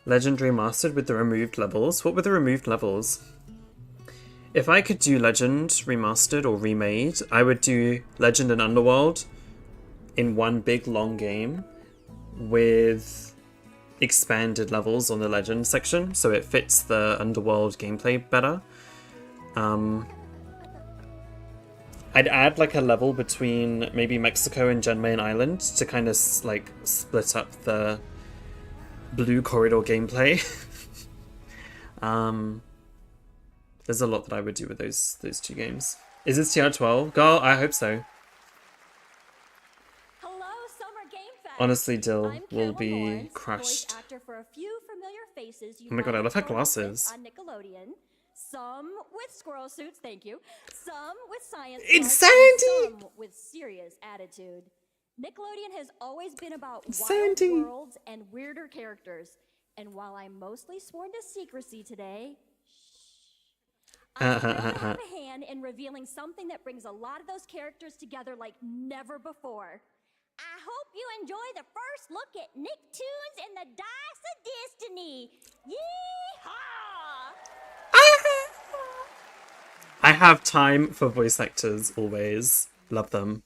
Legendary Mastered with the removed levels. What were the removed levels? If I could do Legend Remastered or Remade, I would do Legend and Underworld in one big long game with expanded levels on the Legend section, so it fits the Underworld gameplay better. I'd add like a level between maybe Mexico and Genmain Island to kind of like split up the Blue Corridor gameplay. There's a lot that I would do with those two games. Is this TR12? Girl, I hope so. Hello, Summer Game Fest. Honestly, Dill I'm will Carol be Lawrence, crushed. voice actor for a few familiar faces you Oh my god, I might love her have grown up with glasses. on Nickelodeon. Some with squirrel suits, thank you. Some with science. It's parts, and Sandy! Some with serious attitude. Nickelodeon has always been about Sandy! wild worlds and weirder characters. And while I'm mostly sworn to secrecy today, I'm proud to have a hand in revealing something that brings a lot of those characters together like never before. I hope you enjoy the first look at Nicktoons and the Dice of Destiny. Yeehaw! I have time for voice actors, always. Love them.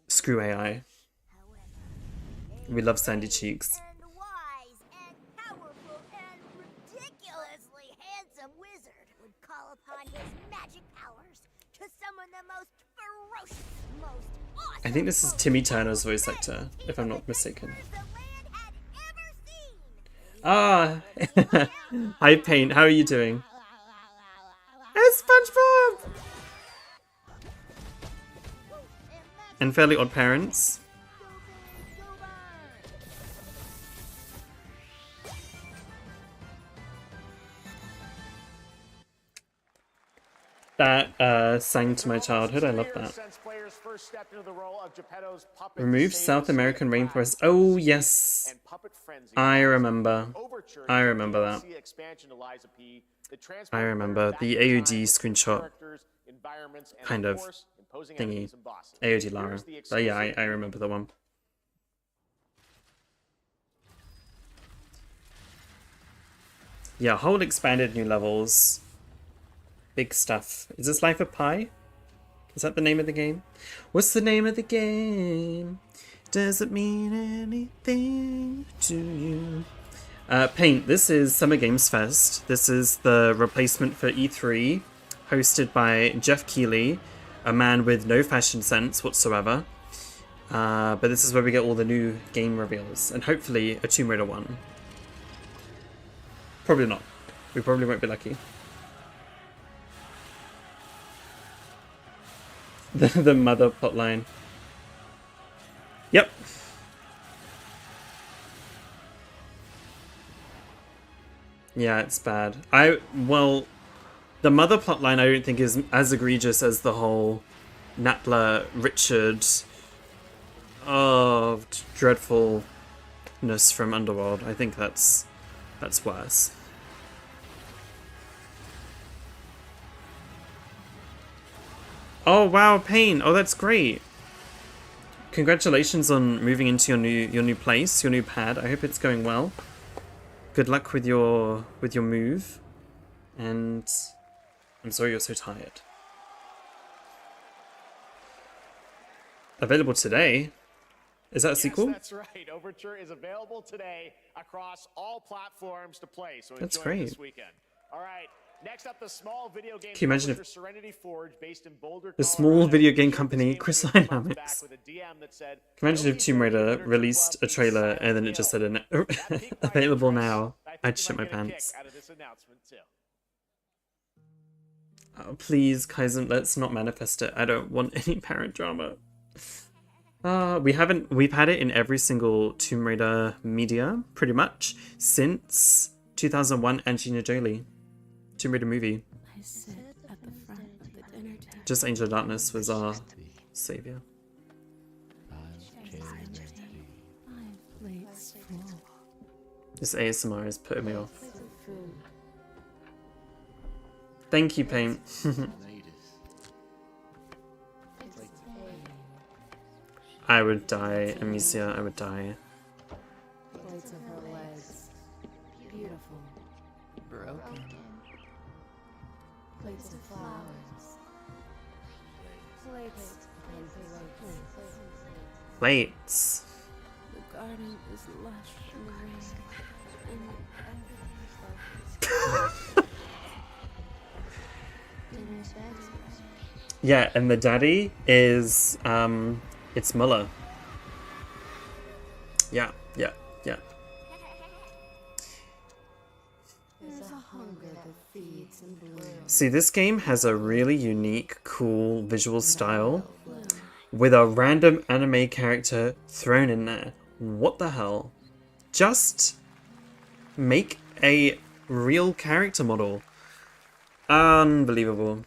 Screw AI. We love Sandy Cheeks. Ridiculously handsome wizard would call upon his magic powers to summon the most ferocious, most awesome I think this is Timmy Turner's voice actor, if I'm not mistaken. Ah! Hi Paint, how are you doing? It's SpongeBob! And Fairly Odd Parents. That sang to my childhood. I love that. Remove South American rainforest. Oh yes, I remember. I remember that. I remember the AOD screenshot kind of thingy. AOD Lara. But yeah, I remember the one. Yeah, whole expanded new levels. Big stuff. Is this Life of Pi? Is that the name of the game? What's the name of the game? Does it mean anything to you? Paint, this is Summer Games Fest. This is the replacement for E3, hosted by Jeff Keighley, a man with no fashion sense whatsoever. But this is where we get all the new game reveals, and hopefully a Tomb Raider 1. Probably not. We probably won't be lucky. The mother plotline. Yep. Yeah, it's bad. Well, the mother plotline I don't think is as egregious as the whole Natla Richard dreadfulness from Underworld. I think that's worse. Oh wow, Pain. Oh, that's great. Congratulations on moving into your new place, your new pad. I hope it's going well. Good luck with your move. And I'm sorry you're so tired. Available today? Is that a sequel? Yes, that's right. Overture is available today across all platforms to play. So That's enjoy great. it this weekend. All right. Next up, the small video game Can you imagine if publisher Serenity Forge, based in Boulder, the Colorado, small video game shared company, this Chris game a few months Dynamics. back with a DM that said, Can you imagine "No if Tomb utility Raider literature released club a beats trailer Silent and then it Hill." just said That piqued my available interest. now? I think I'd you shit my might get a kick pants. out of this announcement too. Oh, please, Kaizen, let's not manifest it. I don't want any parent drama. We've had it in every single Tomb Raider media, pretty much, since 2001 Angelina Jolie. Tomb Raider movie. I sit at the front of the dinner table. Just Angel of Darkness was our savior. 5 plates full. This ASMR is putting me off. Thank you, Paint. I would die, Amicia, I would die. Plates of her legs. Beautiful. Broken. Plates of flowers. Plates and plates. Plates. The garden is lush and green, and everything's Yeah, and the daddy is, it's Muller. Yeah. There's a hunger that feeds and blooms. See, this game has a really unique, cool visual style with a random anime character thrown in there. What the hell? Just make a real character model. Unbelievable.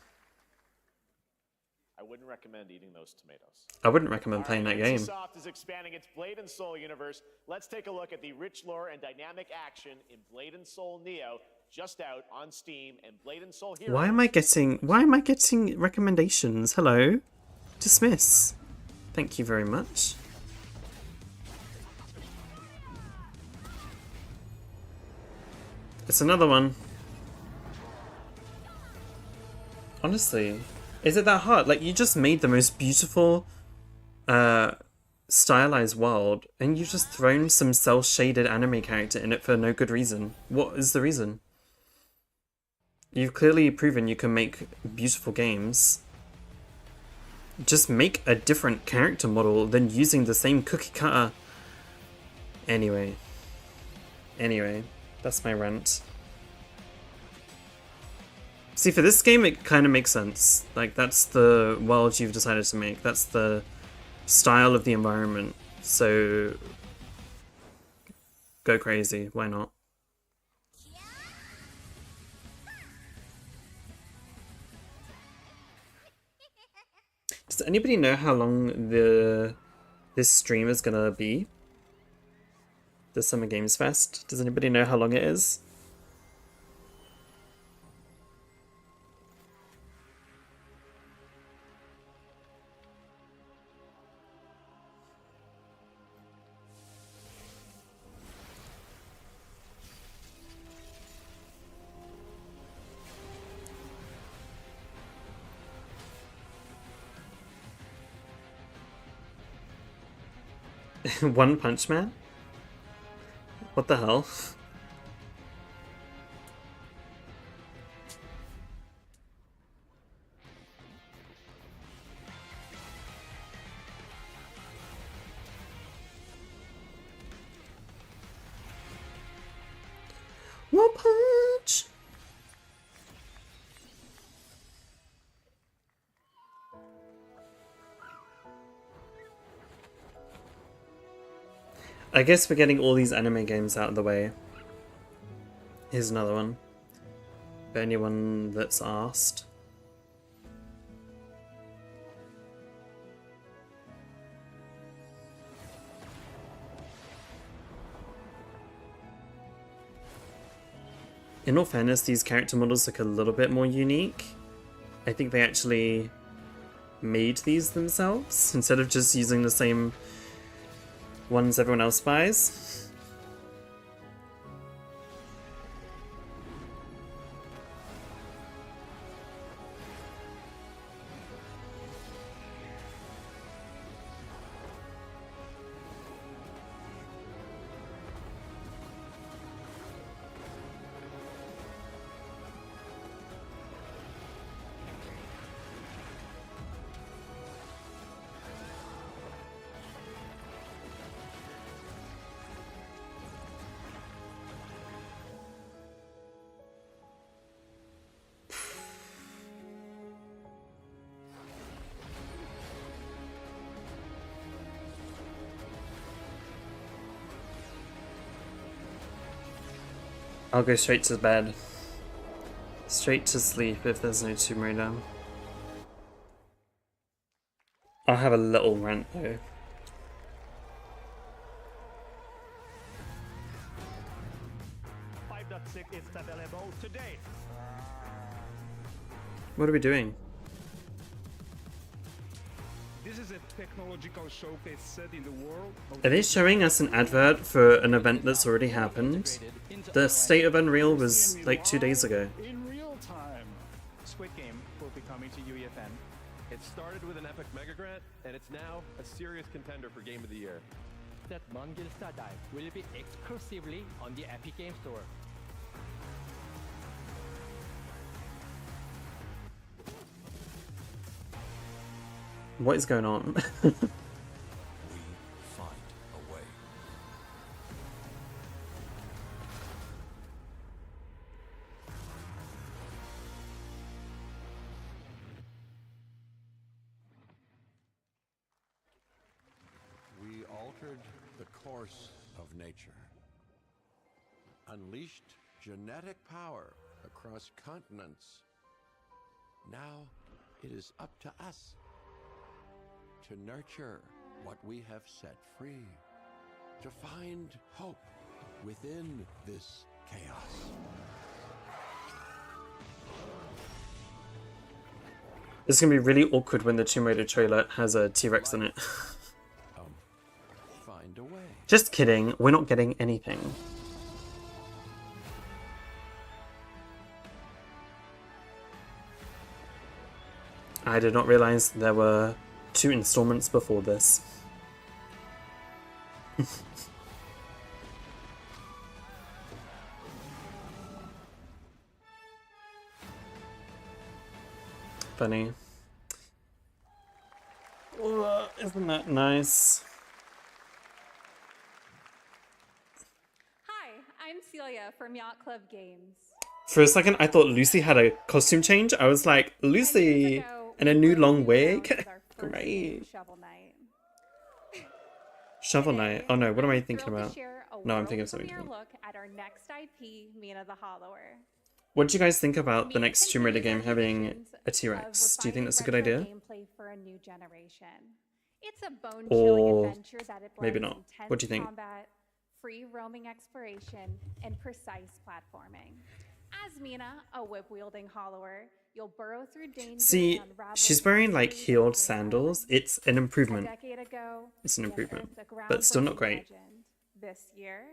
I wouldn't recommend eating those tomatoes. I wouldn't recommend playing that game. NCSoft is expanding its Blade and Soul universe. Let's take a look at the rich lore and dynamic action in Blade and Soul Neo, just out on Steam, and Blade and Soul Heroes. Why am I getting recommendations? Hello? Dismiss. Thank you very much. It's another one. Honestly, is it that hard? Like, you just made the most beautiful, stylized world, and you've just thrown some cel-shaded anime character in it for no good reason. What is the reason? You've clearly proven you can make beautiful games. Just make a different character model than using the same cookie cutter. Anyway, that's my rant. See, for this game, it kind of makes sense. Like, that's the world you've decided to make. That's the style of the environment. So, go crazy. Why not? Does anybody know how long this stream is gonna be? The Summer Games Fest? Does anybody know how long it is? One Punch Man? What the hell? One Punch! I guess we're getting all these anime games out of the way. Here's another one. For anyone that's asked. In all fairness, these character models look a little bit more unique. I think they actually made these themselves instead of just using the same ones everyone else buys. I'll go straight to bed. Straight to sleep if there's no Tomb Raider. I'll have a little rant though. Is available today. What are we doing? This is a technological showcase set in the world. Are they showing us an advert for an event that's already happened? The State of Unreal was like 2 days ago. In real time. Squid Game will be coming to UEFN. It started with an epic mega grant, and it's now a serious contender for Game of the Year. That Mongil Star Dive will be exclusively on the Epic Game Store. What is going on? We find a way. We altered the course of nature, unleashed genetic power across continents. Now it is up to us to nurture what we have set free, to find hope within this chaos. It's gonna be really awkward when the Tomb Raider trailer has a T-Rex in it. Find a way. Just kidding, we're not getting anything. I did not realize there were 2 installments before this. Funny. Isn't that nice? Hi, I'm Celia from Yacht Club Games. For a second, I thought Lucy had a costume change. I was like, Lucy! And a new long wig? Great. Shovel Knight. Shovel Knight. Oh no, what am I thinking Thrilled to about? share a No, I'm world thinking of something premiere different. look at our next IP, Mina the Hollower. What do you guys think about the next Tomb Raider game having a T-Rex? Do you think that's a good idea? Gameplay for a new generation. It's a bone-chilling Or adventure that it maybe blends not. intense What do you think? combat, free roaming exploration, and precise platforming. As Mina, a whip-wielding hollower, you'll burrow through dangers See, and unravel she's wearing like mysteries heeled of the sandals. It's an improvement. A decade ago, It's an we improvement, unearthed a but still not groundbreaking great. legend. This year,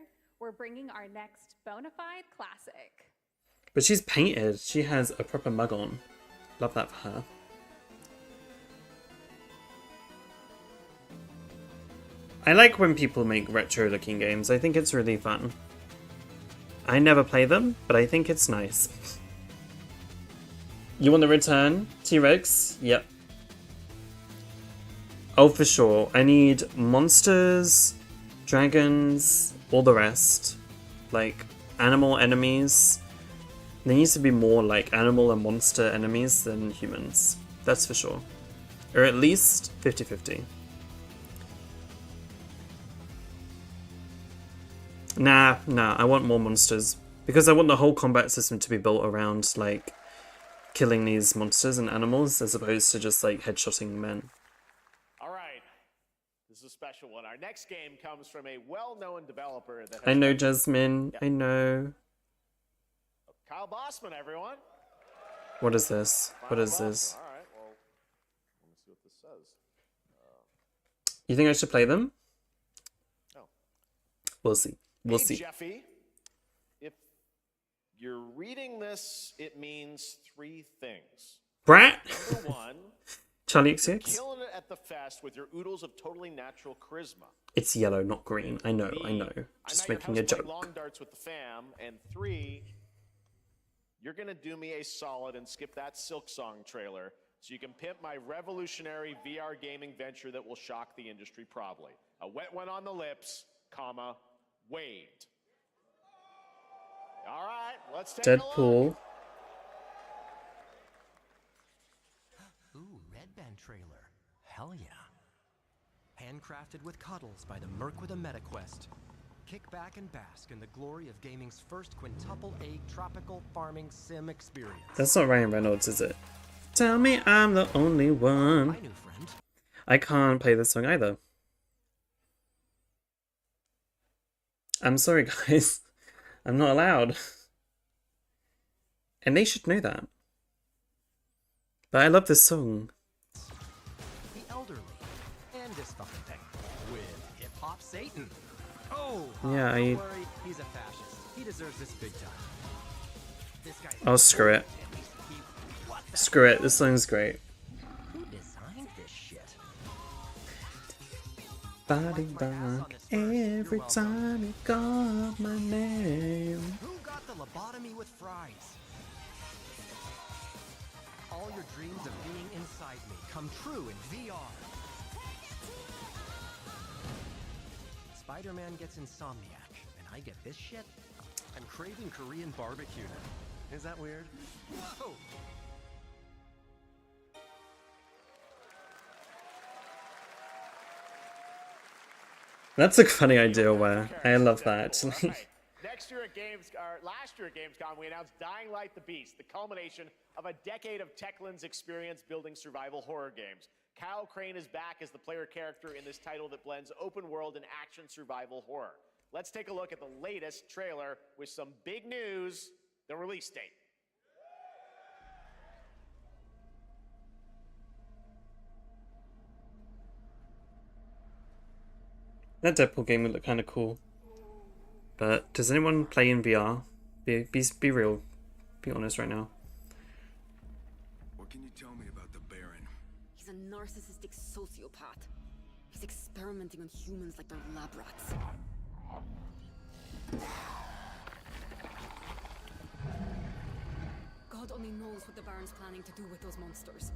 we're bringing our next bona fide classic. But she's painted. She has a proper mug on. Love that for her. I like when people make retro looking games. I think it's really fun. I never play them, but I think it's nice. You want the return? T-Rex? Yep. Oh, for sure. I need monsters, dragons, all the rest. Like, animal enemies. There needs to be more, like, animal and monster enemies than humans. That's for sure. Or at least 50-50. Nah, I want more monsters. Because I want the whole combat system to be built around, like, killing these monsters and animals as opposed to just, like, headshotting men. All right. This is a special one. Our next game comes from a well-known developer that I has know, Jasmine. Yeah. I know. Kyle Bossman, everyone. What is this? What Kyle is Bossman. this? All right, well, let me see what this says. You think I should play them? No. We'll see. We'll Hey, see. Jeffy, if you're reading this, it means 3 things. Brat! Number 1, Charlie you're XX? killing it at the fest with your oodles of totally natural charisma. It's yellow, not green. I know. Just making a joke. Long darts with the fam. And 3, you're gonna do me a solid and skip that Silk Song trailer so you can pimp my revolutionary VR gaming venture that will shock the industry probably. A wet one on the lips, comma, waved. All right, let's take a look. Deadpool. Ooh, Red Band trailer. Hell yeah. Handcrafted with cuddles by the Merc with a MetaQuest. Kick back and bask in the glory of gaming's first quintuple A tropical farming sim experience. That's not Ryan Reynolds, is it? Tell me I'm the only one. My new friend. I can't play this song either. I'm sorry, guys. I'm not allowed. And they should know that. But I love this song. The elderly and dysfuncting with Hip Hop Satan. Oh, Yeah, don't worry, he's a fascist. He deserves this big time. This guy. Oh, screw it. Screw it. This song's great. Who designed this shit? Body rock every time you call my name. Who got the lobotomy with fries? All your dreams of being inside me come true in VR. Spider-Man gets Insomniac, and I get this shit? I'm craving Korean barbecue now. Is that weird? Whoa! That's a funny idea, where I love that actually. Last year at Gamescom, we announced Dying Light the Beast, the culmination of a decade of Techland's experience building survival horror games. Kyle Crane is back as the player character in this title that blends open world and action survival horror. Let's take a look at the latest trailer with some big news, the release date. That Deadpool game would look kind of cool. But does anyone play in VR? Be real. Be honest right now. What can you tell me about the Baron? He's a narcissistic sociopath. He's experimenting on humans like they're lab rats. God only knows what the Baron's planning to do with those monsters.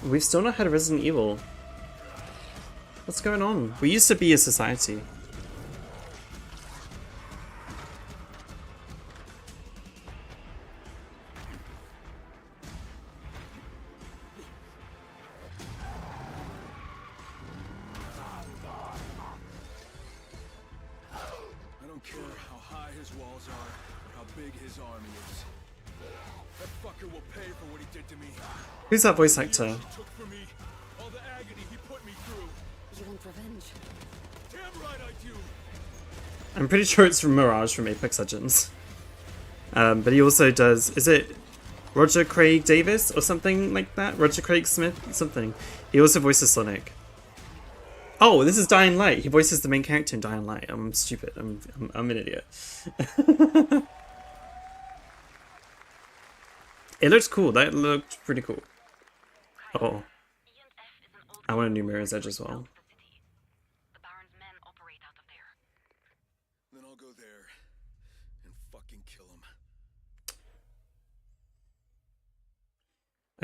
We've still not had a Resident Evil. What's going on? We used to be a society. I don't care how high his walls are or how big his army is. That fucker will pay for what he did to me. Who's that voice actor? He took from me, all the agony he put me through. You want revenge? Damn right I do. I'm pretty sure it's from Mirage from Apex Legends. But he also does, is it Roger Craig Davis or something like that? Roger Craig Smith? Something. He also voices Sonic. Oh, this is Dying Light. He voices the main character in Dying Light. I'm stupid. I'm an idiot. It looks cool. That looked pretty cool. Oh. I want a new Mirror's Edge as well. Then I'll go there and fucking kill him.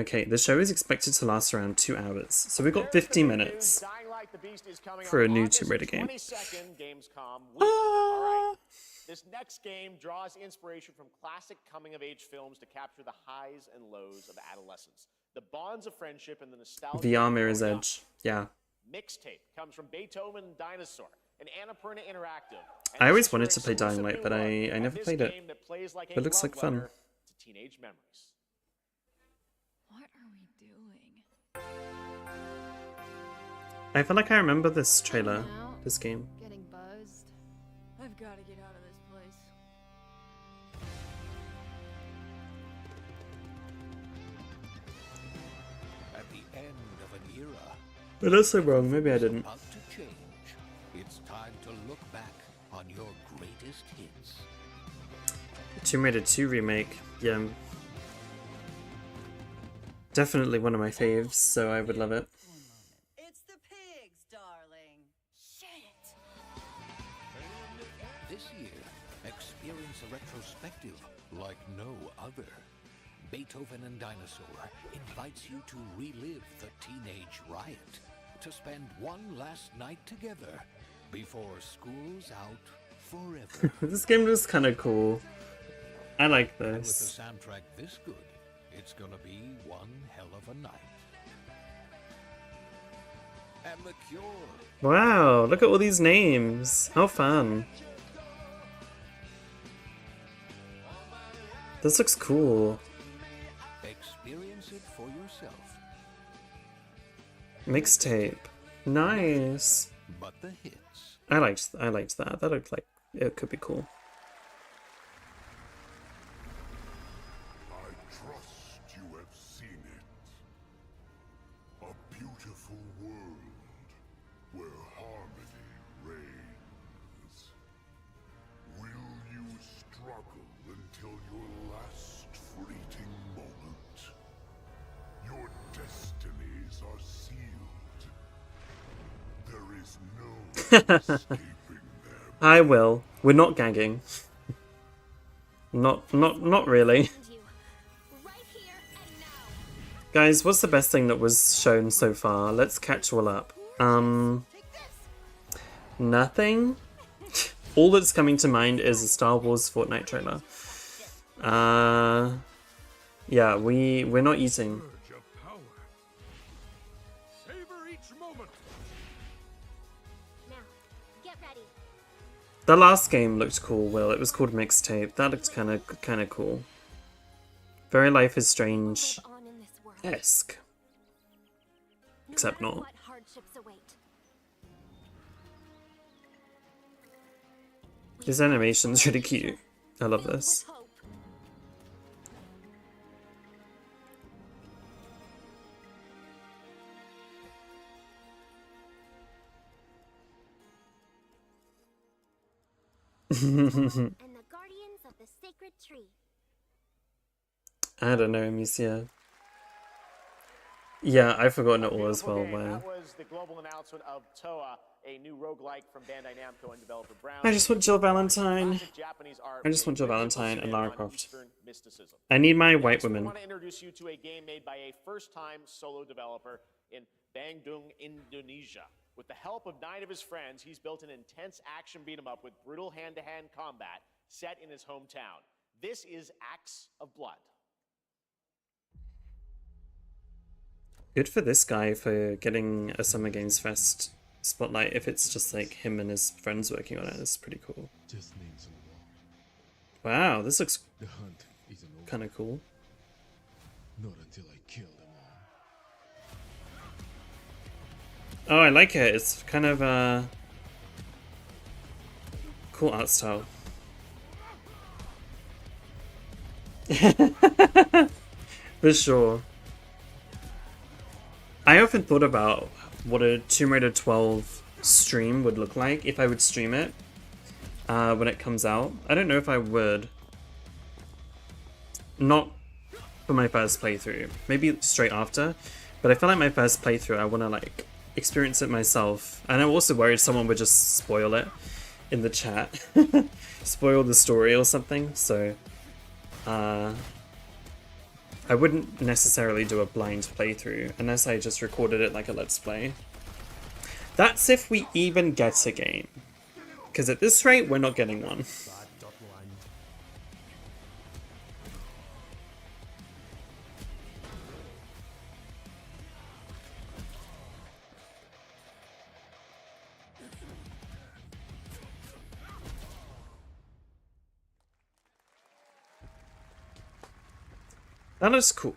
Okay, the show is expected to last around 2 hours, so we've got 15 minutes for a new Tomb Raider game. Gamescom week. All right. This next game draws inspiration from classic coming-of-age films to capture the highs and lows of adolescence, the bonds of friendship, and the nostalgia. VR of Mirror's growing up. Edge. Yeah. Mixtape comes from Beethoven and Dinosaur, an Annapurna Interactive. I always wanted to play Dying Light, but I never played it. Like But it looks like fun. To teenage memories. What are we doing? I feel like I remember this trailer, this game. Getting buzzed. I've got to get out of this place. At the end of an era, But that's so wrong, maybe I didn't. about to change. It's time to look back on your greatest hits. Tomb Raider 2 remake, yeah. Definitely one of my faves, so I would love it. It's the pigs, darling. Shit. This year, experience a retrospective like no other. Beethoven and Dinosaur invites you to relive the teenage riot, to spend one last night together before school's out forever. This game looks kind of cool. I like And with this. the soundtrack this good, it's gonna be one hell of a night. And The Cure. Wow, look at all these names. How fun. This looks cool. Experience it for yourself. Mixtape. Nice. But the hits. I liked that. That looked like it could be cool. I trust you have seen it. A beautiful world where harmony reigns. Will you struggle until your last fleeting moment? Your destinies are sealed. There is no escaping them. I will. We're not gagging. Not really. Guys, what's the best thing that was shown so far? Let's catch all up. Nothing? All that's coming to mind is a Star Wars Fortnite trailer. Yeah, we're not eating. Surge of power. Savor each moment. Now, get ready. The last game looked cool, Will. It was called Mixtape. That looked kind of cool. Very Life is Strange-esque. Except not. What hardships await. This animation's really cute. I love this. And the guardians of the sacred tree. I don't know, Amicia. Yeah, I've forgotten it all as well. Okay, Wow. that was the global announcement of Toa, a new roguelike from Bandai Namco and developer Brown. I just want Jill Valentine. Classic Japanese art I just want Jill with a Valentine and spin Lara on Croft. Eastern mysticism. I need my white Next, we women. want to introduce you to a game made by a first-time solo developer in Bandung, Indonesia. With the help of 9 of his friends, he's built an intense action beat-em-up with brutal hand-to-hand combat set in his hometown. This is Axe of Blood. Good for this guy for getting a Summer Games Fest spotlight. If it's just like him and his friends working on it, it's pretty cool. Just names on the wall. Wow, this looks The hunt isn't over. kind of cool. Not until I kill them all. Oh, I like it. It's kind of a cool art style. For sure. I often thought about what a Tomb Raider 12 stream would look like if I would stream it when it comes out. I don't know if I would. Not for my first playthrough. Maybe straight after. But I feel like my first playthrough, I want to like experience it myself. And I'm also worried someone would just spoil it in the chat. Spoil the story or something. So I wouldn't necessarily do a blind playthrough unless I just recorded it like a Let's Play. That's if we even get a game. Because at this rate, we're not getting one. That looks cool.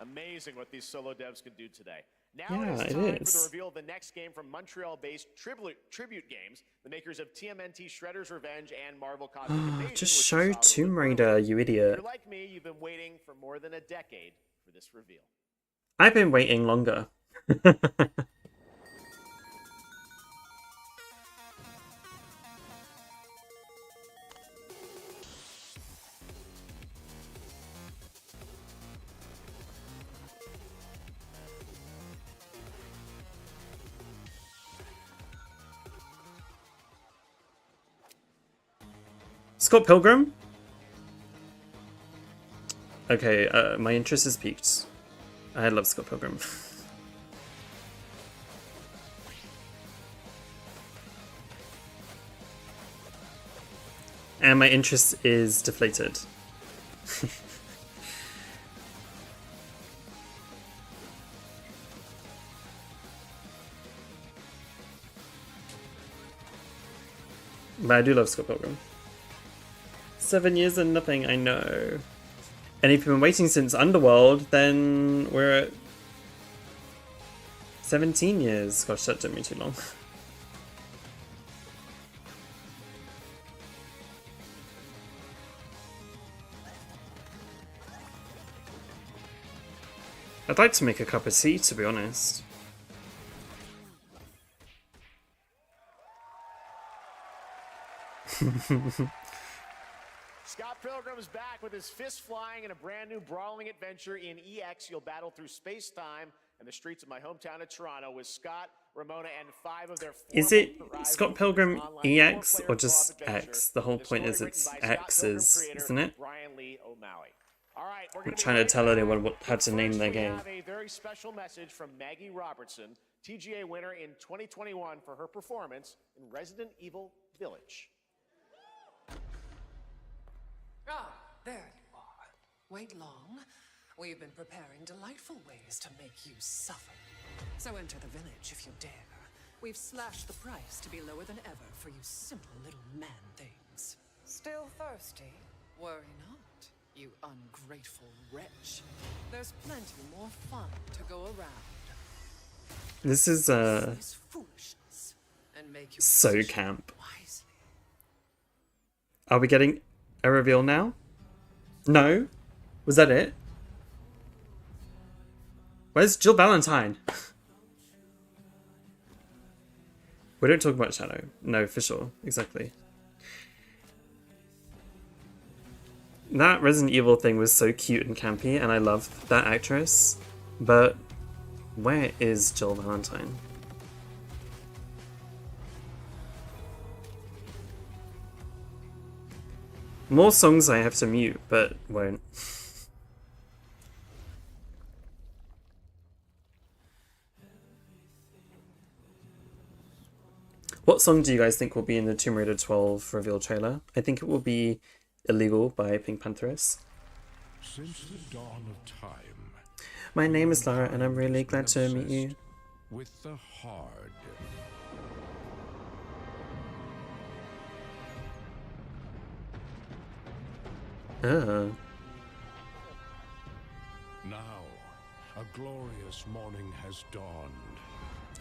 Amazing what these solo devs can do today. Now Yeah, it it is time for is. the reveal of the next game from Montreal-based Tribute Games, the makers of TMNT Shredder's Revenge and Marvel Cosmic Invasion. Just which show we saw a Tomb little bit Raider, earlier. you If idiot. you're like me, you've been waiting for more than a decade for this reveal. I've been waiting longer. Scott Pilgrim? Okay, my interest is peaked. I love Scott Pilgrim. And my interest is deflated. But I do love Scott Pilgrim. 7 years and nothing, I know. And if you've been waiting since Underworld, then we're at 17 years. Gosh, that took me too long. I'd like to make a cup of tea, to be honest. Scott Pilgrim's back with his fists flying in a brand new brawling adventure in EX. You'll battle through space-time and the streets of my hometown of Toronto with Scott, Ramona, and 5 of their Is it Scott Pilgrim EX or just X? The whole point is it's X's, isn't it? Brian Lee O'Malley. All right, we're I'm trying to tell anyone how to name their game. We have a very special message from Maggie Robertson, TGA winner in 2021 for her performance in Resident Evil Village. Ah, there you are. Wait long. We've been preparing delightful ways to make you suffer. So enter the village if you dare. We've slashed the price to be lower than ever for you simple little man things. Still thirsty? Worry not, you ungrateful wretch. There's plenty more fun to go around. This is Foolishness and make you so camp. Are we getting a reveal now? No? Was that it? Where's Jill Valentine? We don't talk about Shadow. No, for sure. Exactly. That Resident Evil thing was so cute and campy, and I love that actress. But where is Jill Valentine? More songs I have to mute, but won't. What song do you guys think will be in the Tomb Raider 12 reveal trailer? I think it will be Illegal by Pink Pantheress. Since the dawn of time, My name is Lara, and I'm really glad to meet you. with the hard. Ugh. Now, a glorious morning has dawned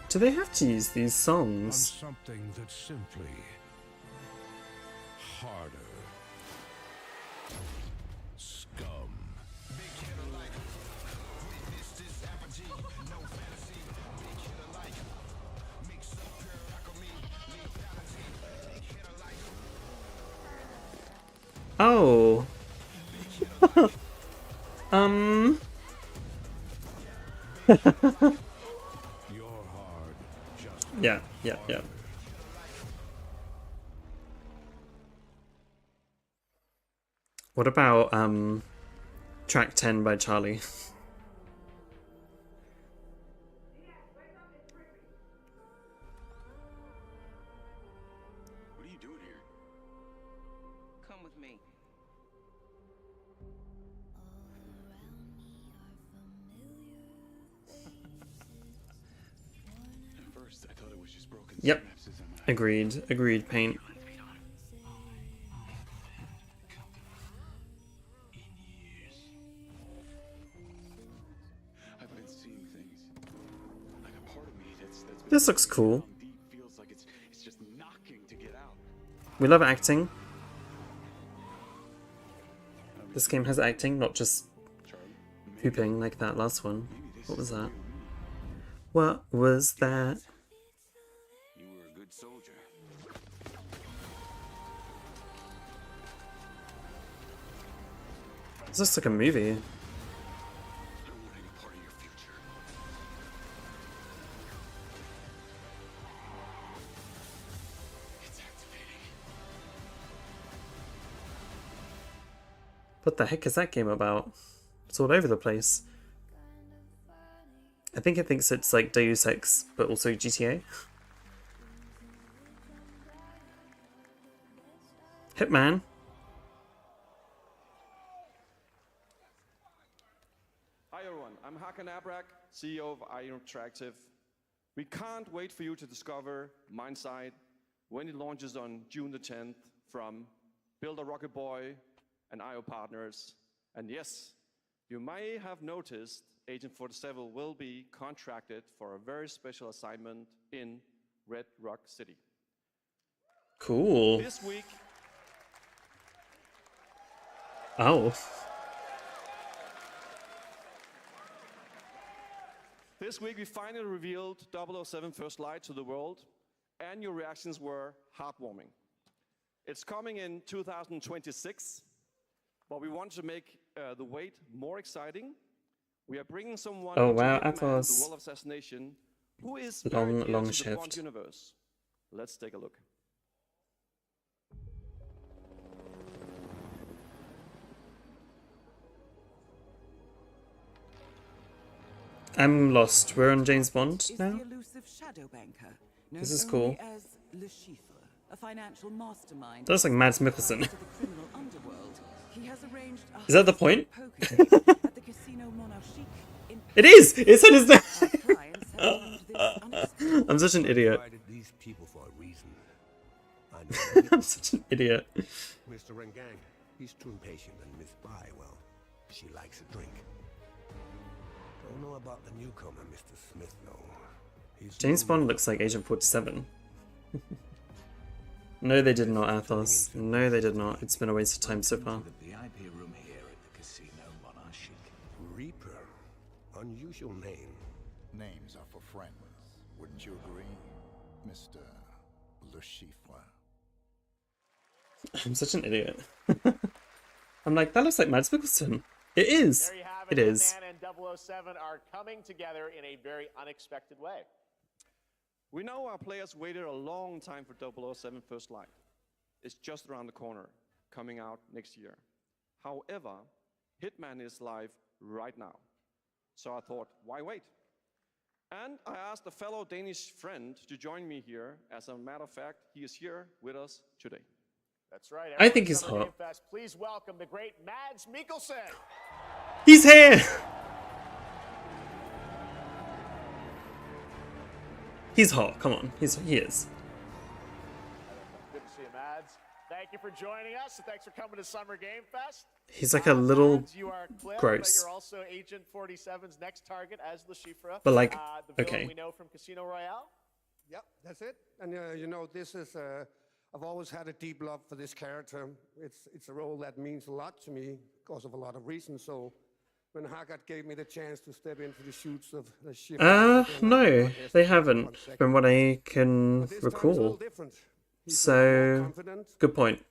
Do they have to use these on songs? something that's simply harder. Scum. Oh. Yeah, yeah, yeah. What about track 10 by Charlie? What are you doing here? Come with me. At first, I thought it was just broken Yep. synapses on my Agreed. Agreed, Paint. This looks cool. Feels like it's just knocking to get out. We love acting. This game has acting, not just pooping like that last one. What was that? What was that? You were a good soldier. This looks like a movie. I don't want any part of your future. It's activating. What the heck is that game about? It's all over the place. I think it thinks it's like Deus Ex, but also GTA. Hitman. Hi everyone, I'm Hakan Abrak, CEO of IO Interactive. We can't wait for you to discover Mindside when it launches on June the 10th from Builder Rocket Boy and IO partners. And yes, you may have noticed Agent 47 will be contracted for a very special assignment in Red Rock City. Cool. This week, Oh. This week we finally revealed 007 First Light to the world, and your reactions were heartwarming. It's coming in 2026, but we want to make the wait more exciting. We are bringing someone Oh, into wow, Hitman, Athos. the world of assassination, who is Long- very dear long to the shift. Bond universe. Let's take a look. I'm lost. We're on James Bond Is now? the elusive shadow banker, known This is only cool. as Le Chiffre, a financial mastermind. That looks like Mads Mikkelsen. To the criminal underworld. He has arranged a Is that the point? poker game at the Casino Monarchique in It is! It said his name! clients have named this unexpected I'm such an idiot. Invited these people for a reason. I know. I'm such an idiot. Mr. Rengang, he's too impatient, and Miss Bai, well, she likes a drink. Don't know about the newcomer, Mr. Smith, though. He's James Bond looks like Agent 47. No, they did not, Athos. No, they did not. It's been a waste of time so far. The VIP room here at the Casino Monarchique. Reaper. Unusual name. Names are for friends. Wouldn't you agree, Mr. Le Chiffre? I'm such an idiot. I'm like, that looks like Mads Mikkelsen. It is. There you have It it. is. Hitman and 007 are coming together in a very unexpected way. We know our players waited a long time for 007 First Light. It's just around the corner, coming out next year. However, Hitman is live right now. So I thought, why wait? And I asked a fellow Danish friend to join me here. As a matter of fact, he is here with us today. That's right. I think he's Summer hot. Game Fest, please welcome the great Mads Mikkelsen. He's here! He's hot. Come on. He is. Good to see you, Mads. Thank you for joining us, and thanks for coming to Summer Game Fest. He's like a little Mads, you are Cliff, gross. But you're also Agent 47's next target as Le Chiffre. But, like, the villain okay. we know from Casino Royale. Yep, that's it. And you know, this is I've always had a deep love for this character. It's a role that means a lot to me because of a lot of reasons. So when Haggard gave me the chance to step into the shoots of the ship, no, they haven't, from what I can recall. So, good point.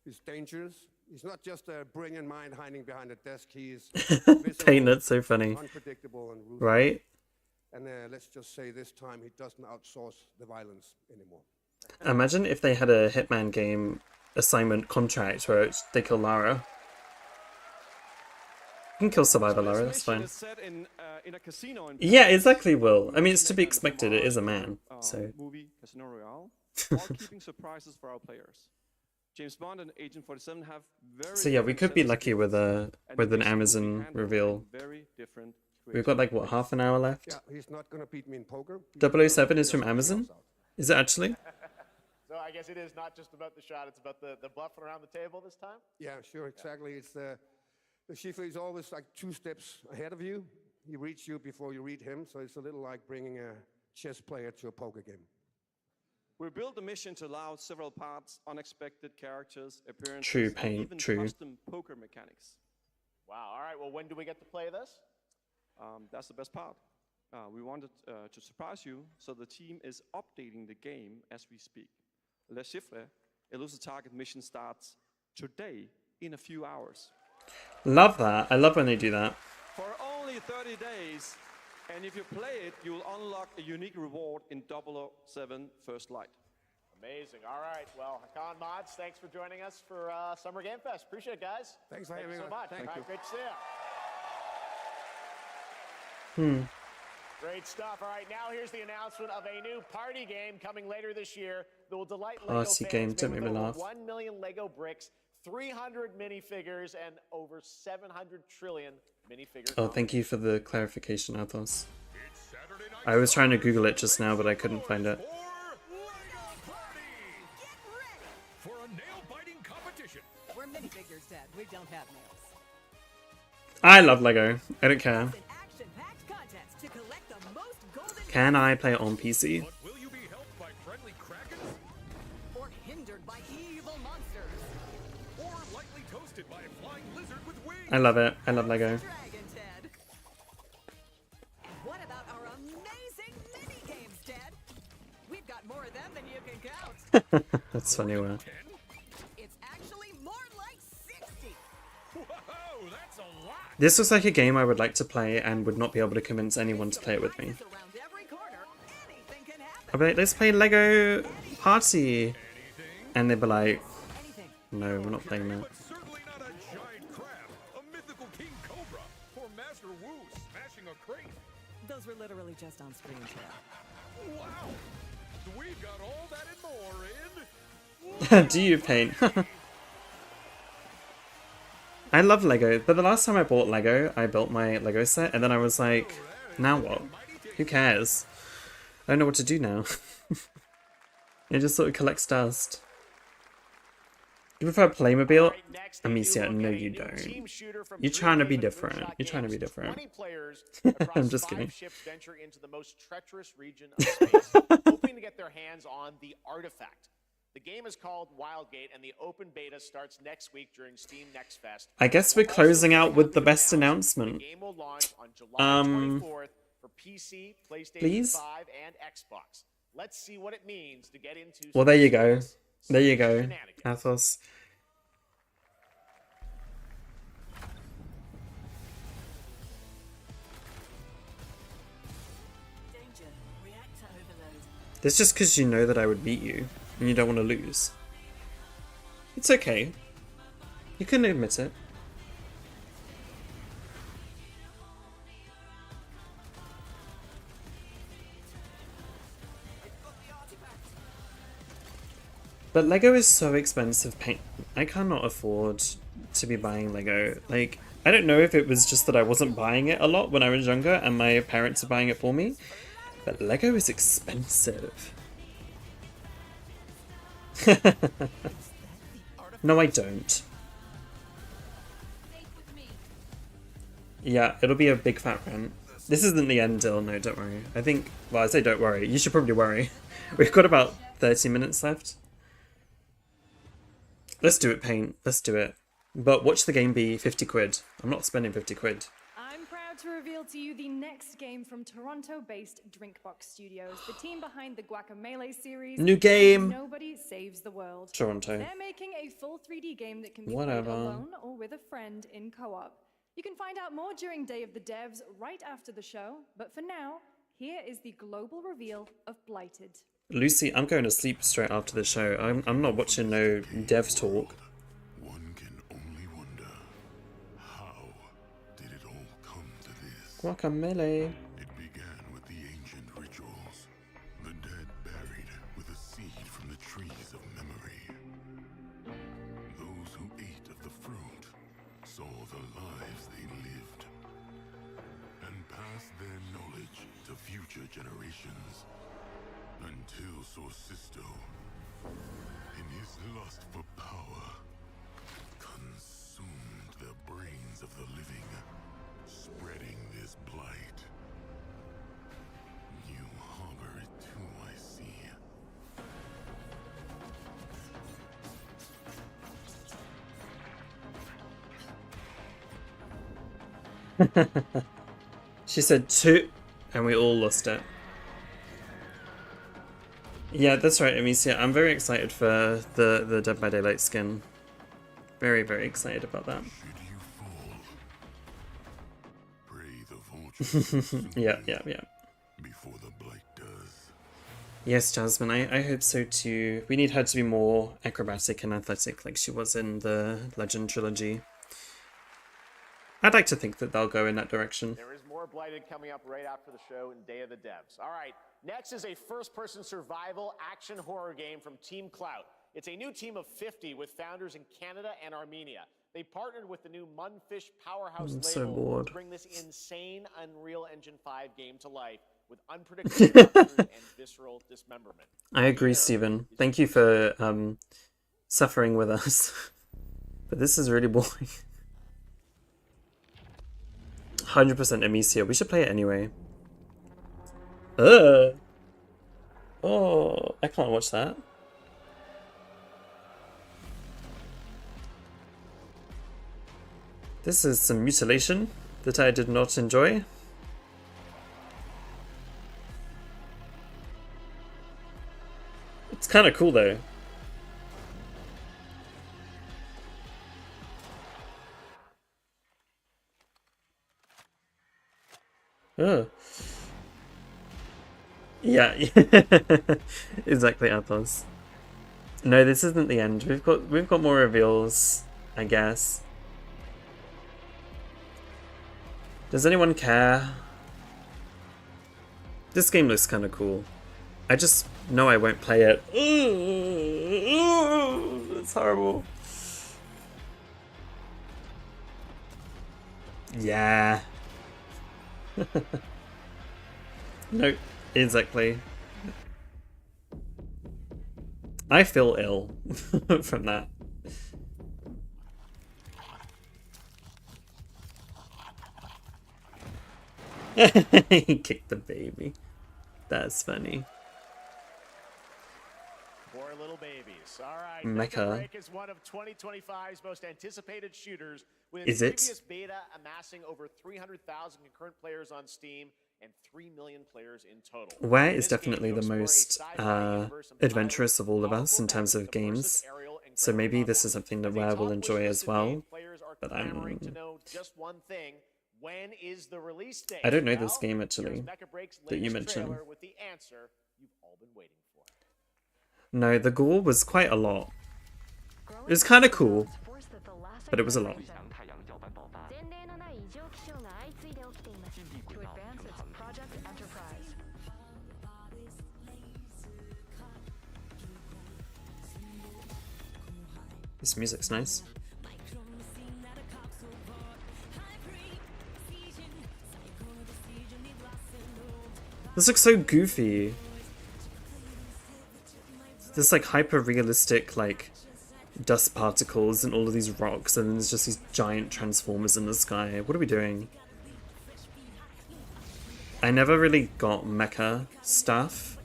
He's dangerous. He's not just a brilliant mind hiding behind a desk. He is Paint, that's so funny. unpredictable and ruthless. Right? And let's just say this time he doesn't outsource the violence anymore. Imagine if they had a Hitman game assignment contract where they kill Lara. You can kill Survivor Lara, that's fine. In a casino in Yeah, exactly, Will. I mean, it's to be expected, it is a man, so... movie Casino Royale, while keeping surprises for our players. James Bond and Agent 47 have very So yeah, we could be different lucky with an Amazon reveal. very different We've got like, what, half an hour left? Yeah, he's not going to beat me in poker. 007 is from Amazon? Is it actually? So I guess it is not just about the shot; it's about the bluffing around the table this time. Yeah, sure, exactly. It's the Schiffer is always like 2 steps ahead of you. He reads you before you read him, so it's a little like bringing a chess player to a poker game. We built the mission to allow several parts, unexpected characters, appearances, True, and Paint, even true. custom poker mechanics. Wow. All right. Well, when do we get to play this? That's the best part. We wanted to surprise you, so the team is updating the game as we speak. Le Chiffre, Elusive Target mission starts today in a few hours. Love that. I love when they do that. For only 30 days, and if you play it, you will unlock a unique reward in 007 First Light. Amazing. All right. Well, Hakan Mods, thanks for joining us for Summer Game Fest. Appreciate it, guys. Thanks for Thank having you so us. much. Thank All right, you. great to see you. Great stuff. All right, now here's the announcement of a new party game coming later this year that will delight Lego Party fans. game, Made don't with make me over laugh. 1 million Lego bricks, 300 minifigures, and over 700 trillion minifigure Oh, thank you for the clarification, Athos. I was trying to Google it just now, but I couldn't find it. For a nail-biting competition. We're minifigures, Dad. We don't have nails. I love Lego. I don't care. Action-packed contest to collect the most golden Can I play it on PC? Will you be helped by friendly krakens? or hindered by evil monsters. Or lightly toasted by a flying lizard with wings? I love it. I love Lego. Dragon, Ted. And what about our amazing mini games, Ted? We've got more of them than you can count. That's funny. Where It's actually more like 60. Whoa, that's a lot. this was like a game I would like to play and would not be able to convince anyone to play it with me. Around every corner, anything can happen. I'd be like, let's play Lego Party, and they'd be like, no, we're not playing that. But certainly not a giant crab, a mythical king cobra, or Master Wu smashing a crate. Those were literally just on screen, Ted. Wow, we've got all that and more in... Do you paint? I love Lego, but the last time I bought Lego, I built my Lego set, and then I was like, now what? Who cares? I don't know what to do now. It just sort of collects dust. Do you prefer Playmobil? Amicia, no you don't. You're trying to be different. You're trying to be different. 20 players I'm across just 5 kidding. ships venture into the most treacherous region of space, hoping to get their hands on the artifact. The game is called Wildgate, and the open beta starts next week during Steam Next Fest. I guess we're closing out with the best announcement. The game will launch on July 24th for PC, PlayStation Please? 5, and Xbox. Let's see what it means to get into. Well, there you go. There you go, Athos. Danger. Reactor overload. That's just because you know that I would beat you, and you don't want to lose. It's okay. You can admit it. But Lego is so expensive. I cannot afford to be buying Lego. Like, I don't know if it was just that I wasn't buying it a lot when I was younger and my parents are buying it for me, but Lego is expensive. No, I don't. Yeah, it'll be a big fat rant. This isn't the end, Dill. No, don't worry. I think, well, I say don't worry. You should probably worry. We've got about 30 minutes left. Let's do it, Paint. Let's do it. But watch the game be 50 quid. I'm not spending 50 quid. I'm proud to reveal to you the next game from Toronto-based Drinkbox Studios, the team behind the Guacamelee series. New game. And Nobody Saves the World. Toronto. They're making a full 3D game that can be Whatever. played alone or with a friend in co-op. You can find out more during Day of the Devs right after the show, but for now, here is the global reveal of Blighted. Lucy, I'm going to sleep straight after the show. I'm not watching no devs talk. One can only wonder, how did it all come to this? Guacamelee. It began with the ancient rituals. The dead buried with a seed from the trees of memory. Those who ate of the fruit saw the lives they lived and passed their knowledge to future generations. Until Sorcisto, in his lust for power, consumed the brains of the living, spreading this blight. You harbor She said 2, and we all lost it. Yeah, that's right, Amicia. I'm very excited for the Dead by Daylight skin. Very, very excited about that. Yeah. Before the blight does. Yes, Jasmine, I hope so too. We need her to be more acrobatic and athletic like she was in the Legend trilogy. I'd like to think that they'll go in that direction. There is more Blighted coming up right after the show in Day of the Devs. All right, next is a first-person survival action horror game from Team Clout. It's a new team of 50 with founders in Canada and Armenia. They partnered with the new Munfish Powerhouse I'm so label bored. to bring this insane Unreal Engine 5 game to life with unpredictable monsters and visceral dismemberment. I agree, Steven. Thank you for suffering with us. But this is really boring. 100% Amicia. We should play it anyway. Oh, I can't watch that. This is some mutilation that I did not enjoy. It's kind of cool though. Oh. Yeah, exactly, Athos. No, this isn't the end. We've got more reveals, I guess. Does anyone care? This game looks kind of cool. I just know I won't play it. It's horrible. Yeah. No, exactly. I feel ill from that. He kicked the baby. That's funny. Poor little babies. All right, Mecha. Break is one of 2025's most anticipated shooters, with Is the it? previous beta amassing over 300,000 concurrent players on Steam and 3 million players in total. Where is This game definitely the will explore a most sci-fi universe and adventurous of all of us in terms of games. So maybe this is something that Ware will enjoy as well. But clamoring to know just one thing: when is the release date? I don't know this Well, game here's actually Mecha Break's that you latest mentioned. trailer with the answer you've all been waiting for. No, the gore was quite a lot. It was kind of cool, but it was a lot. To advance its Project Enterprise. This music's nice. This looks so goofy. This like hyper realistic like dust particles and all of these rocks, and then there's just these giant transformers in the sky. What are we doing? I never really got mecha stuff.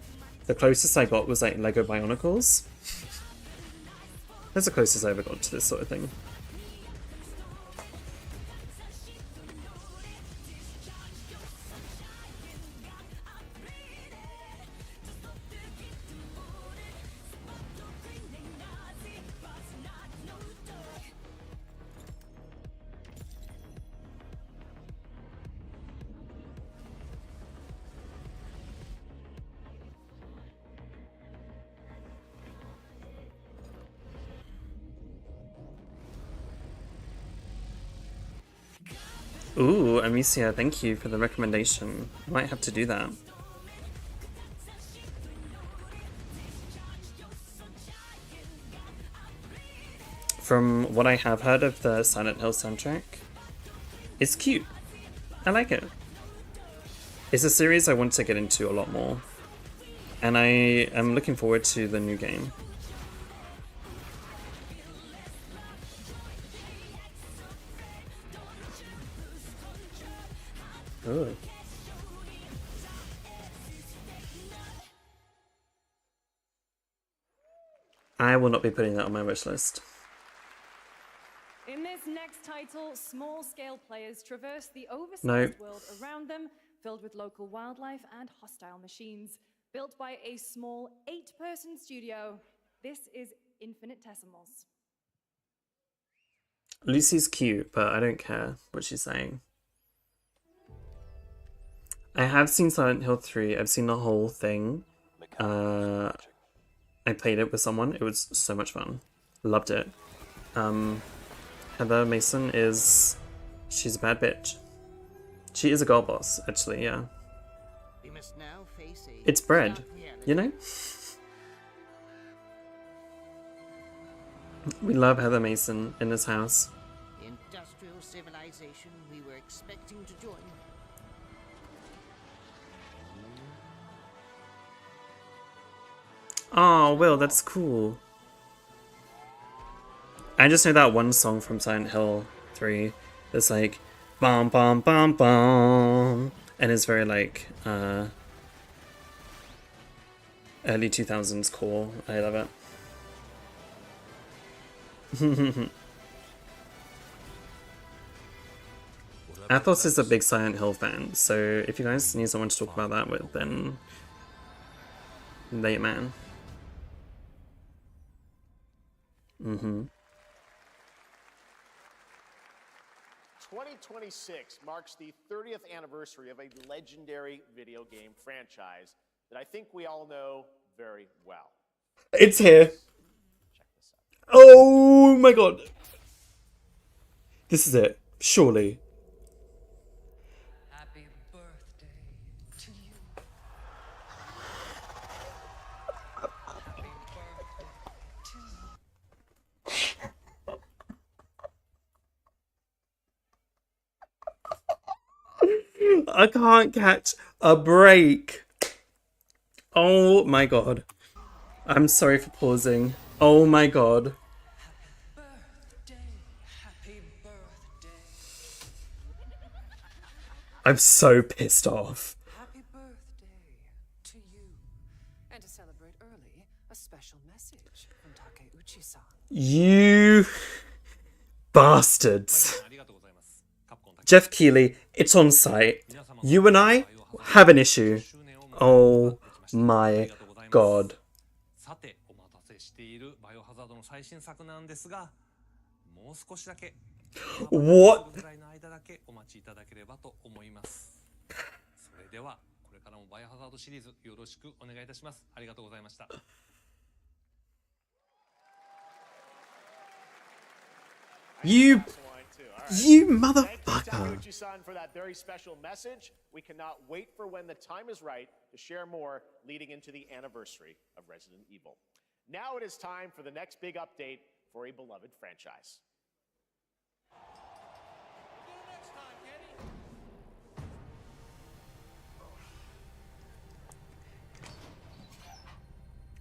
The closest I got was like Lego Bionicles. That's the closest I ever got to this sort of thing. Ooh, Amicia, thank you for the recommendation. I might have to do that. From what I have heard of the Silent Hill soundtrack, it's cute. I like it. It's a series I want to get into a lot more. And I am looking forward to the new game. Ooh. I will not be putting that on my wish list. In this this next title, small-scale players traverse the oversized No. world around them, filled with local wildlife and hostile machines. Built by a small 8-person studio, this is Infinitesimals. Lucy's cute, but I don't care what she's saying. I have seen Silent Hill 3. I've seen the whole thing. I played it with someone. It was so much fun. Loved it. Heather Mason she's a bad bitch. She is a girl boss, actually, yeah. We must now face a It's bread, stark reality. you know? We love Heather Mason in this house. The industrial civilization we were expecting to join. Oh, Will, that's cool. I just know that one song from Silent Hill 3 that's like bum bum bum bum, and it's very like early 2000s core. I love it. Athos is a big Silent Hill fan, so if you guys need someone to talk about that with, then late man. 2026 marks the 30th anniversary of a legendary video game franchise that I think we all know very well. It's here. Oh my god. This is it. Surely. Happy birthday to you. Happy birthday to you. I can't catch a break. Oh my god. I'm sorry for pausing. Oh my god. Happy birthday. I'm so pissed off. Happy birthday to you. And to celebrate early, a special message from Takeuchi-san. You bastards. Jeff Keighley, it's on site. You and I have an issue. Oh my god. さてお待たせしているバイオハザードの最新作なんですが、もう少しだけ What? ぐらいの間だけお待ちいただければと思います。それではこれからもバイオハザードシリーズよろしくお願いいたします。ありがとうございました。You motherfucker. Takeuchi-san for that very special message. We cannot wait for when the time is right to share more leading into the anniversary of Resident Evil. Now it is time for the next big update for a beloved franchise.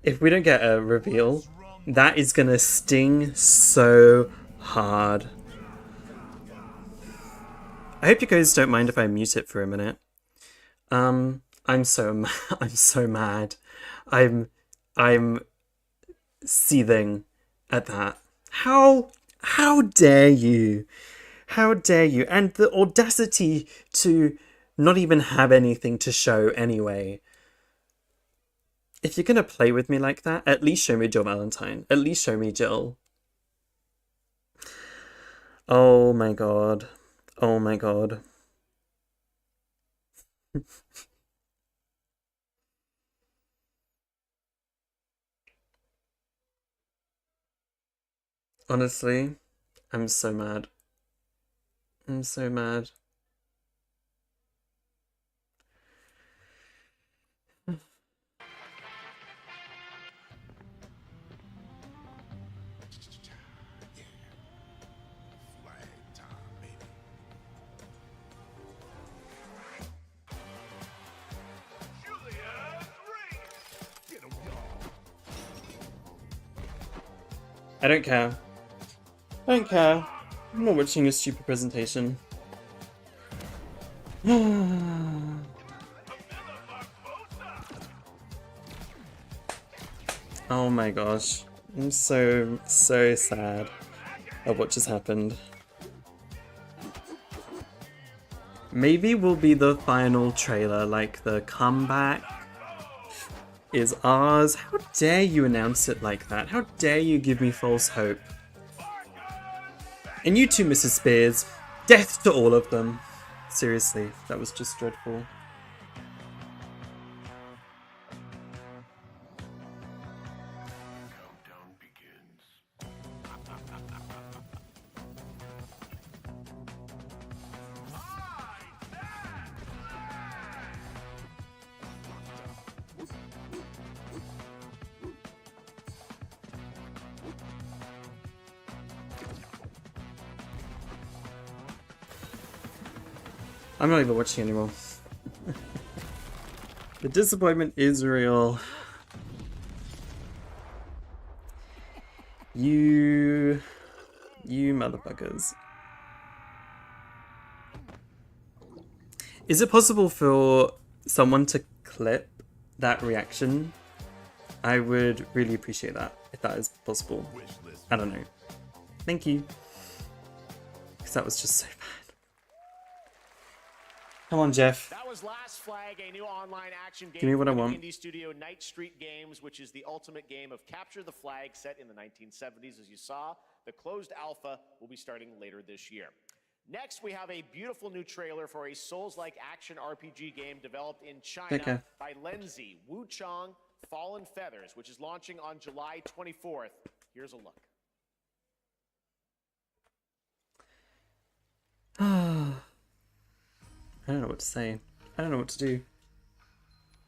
If we don't get a reveal, that is gonna sting so hard. I hope you guys don't mind if I mute it for a minute. I'm so mad. I'm seething at that. How dare you? How dare you? And the audacity to not even have anything to show anyway. If you're gonna play with me like that, at least show me Jill Valentine. At least show me Jill. Oh my god. Oh my god. Honestly, I'm so mad. I'm so mad. I don't care. I don't care. I'm not watching a stupid presentation. Oh my gosh. I'm so sad at what just happened. Maybe will be the final trailer, like the comeback is ours. How dare you announce it like that? How dare you give me false hope? And you too, Mrs. Spears. Death to all of them. Seriously, that was just dreadful. I'm not even watching anymore. The disappointment is real. You motherfuckers. Is it possible for someone to clip that reaction? I would really appreciate that, if that is possible. I don't know. Thank you. Because that was just so bad. Come on, Jeff. That was Last Flag, a new online action game. Give me what I from want. Indie studio Night Street Games, which is the ultimate game of capture the flag set in the 1970s. As you saw, the closed alpha will be starting later this year. Next, we have a beautiful new trailer for a Souls-like action RPG game developed in China by Lenzi, Wuchang Fallen Feathers, which is launching on July 24th. Here's a look. I don't know what to say. I don't know what to do.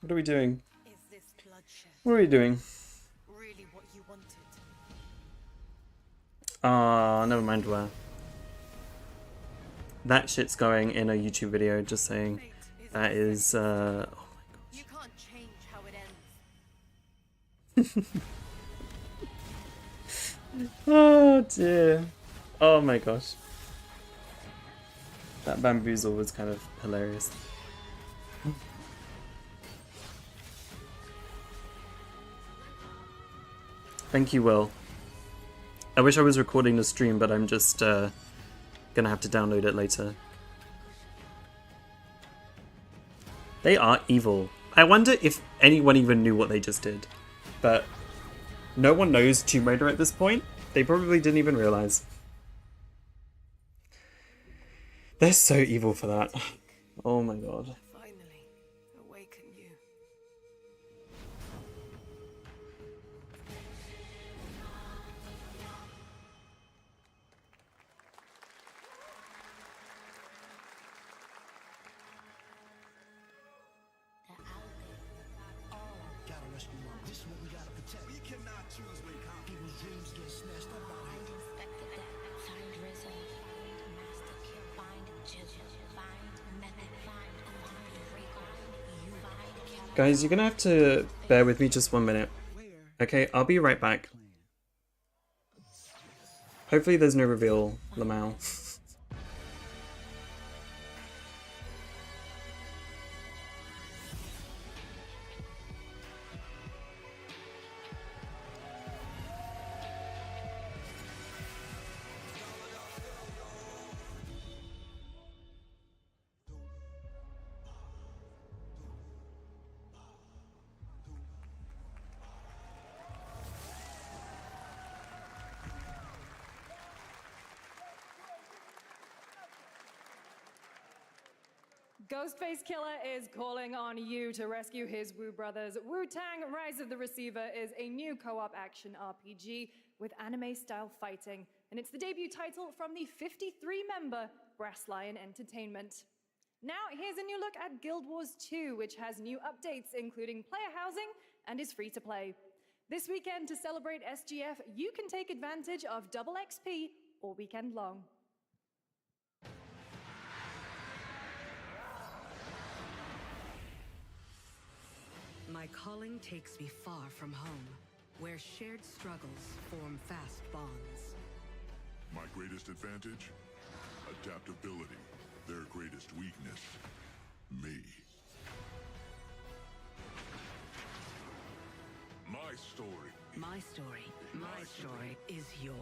What are we doing? Is this bloodshed What are we doing? really what you wanted? Ah, never mind where. That shit's going in a YouTube video, just saying. That is, oh You can't change how it ends. oh dear. Oh my gosh. That bamboozle was kind of hilarious. Thank you, Will. I wish I was recording the stream, but I'm just gonna have to download it later. They are evil. I wonder if anyone even knew what they just did. But no one knows Tomb Raider at this point. They probably didn't even realize. They're so evil for that. Oh my god. Finally, awaken you. Gotta rescue them. This is what we gotta protect. We cannot choose when people's dreams get snatched up out here. Guys, you're gonna have to bear with me just 1 minute. Okay, I'll be right back. Hopefully there's no reveal, Lamau. Ghostface Killer is calling on you to rescue his Wu brothers. Wu-Tang Rise of the Receiver is a new co-op action RPG with anime-style fighting, and it's the debut title from the 53-member Brass Lion Entertainment. Now, here's a new look at Guild Wars 2, which has new updates, including player housing, and is free to play. This weekend, to celebrate SGF, you can take advantage of double XP all weekend long. My calling takes me far from home, where shared struggles form fast bonds. My greatest advantage? Adaptability. Their greatest weakness? Me. My story. My story is yours.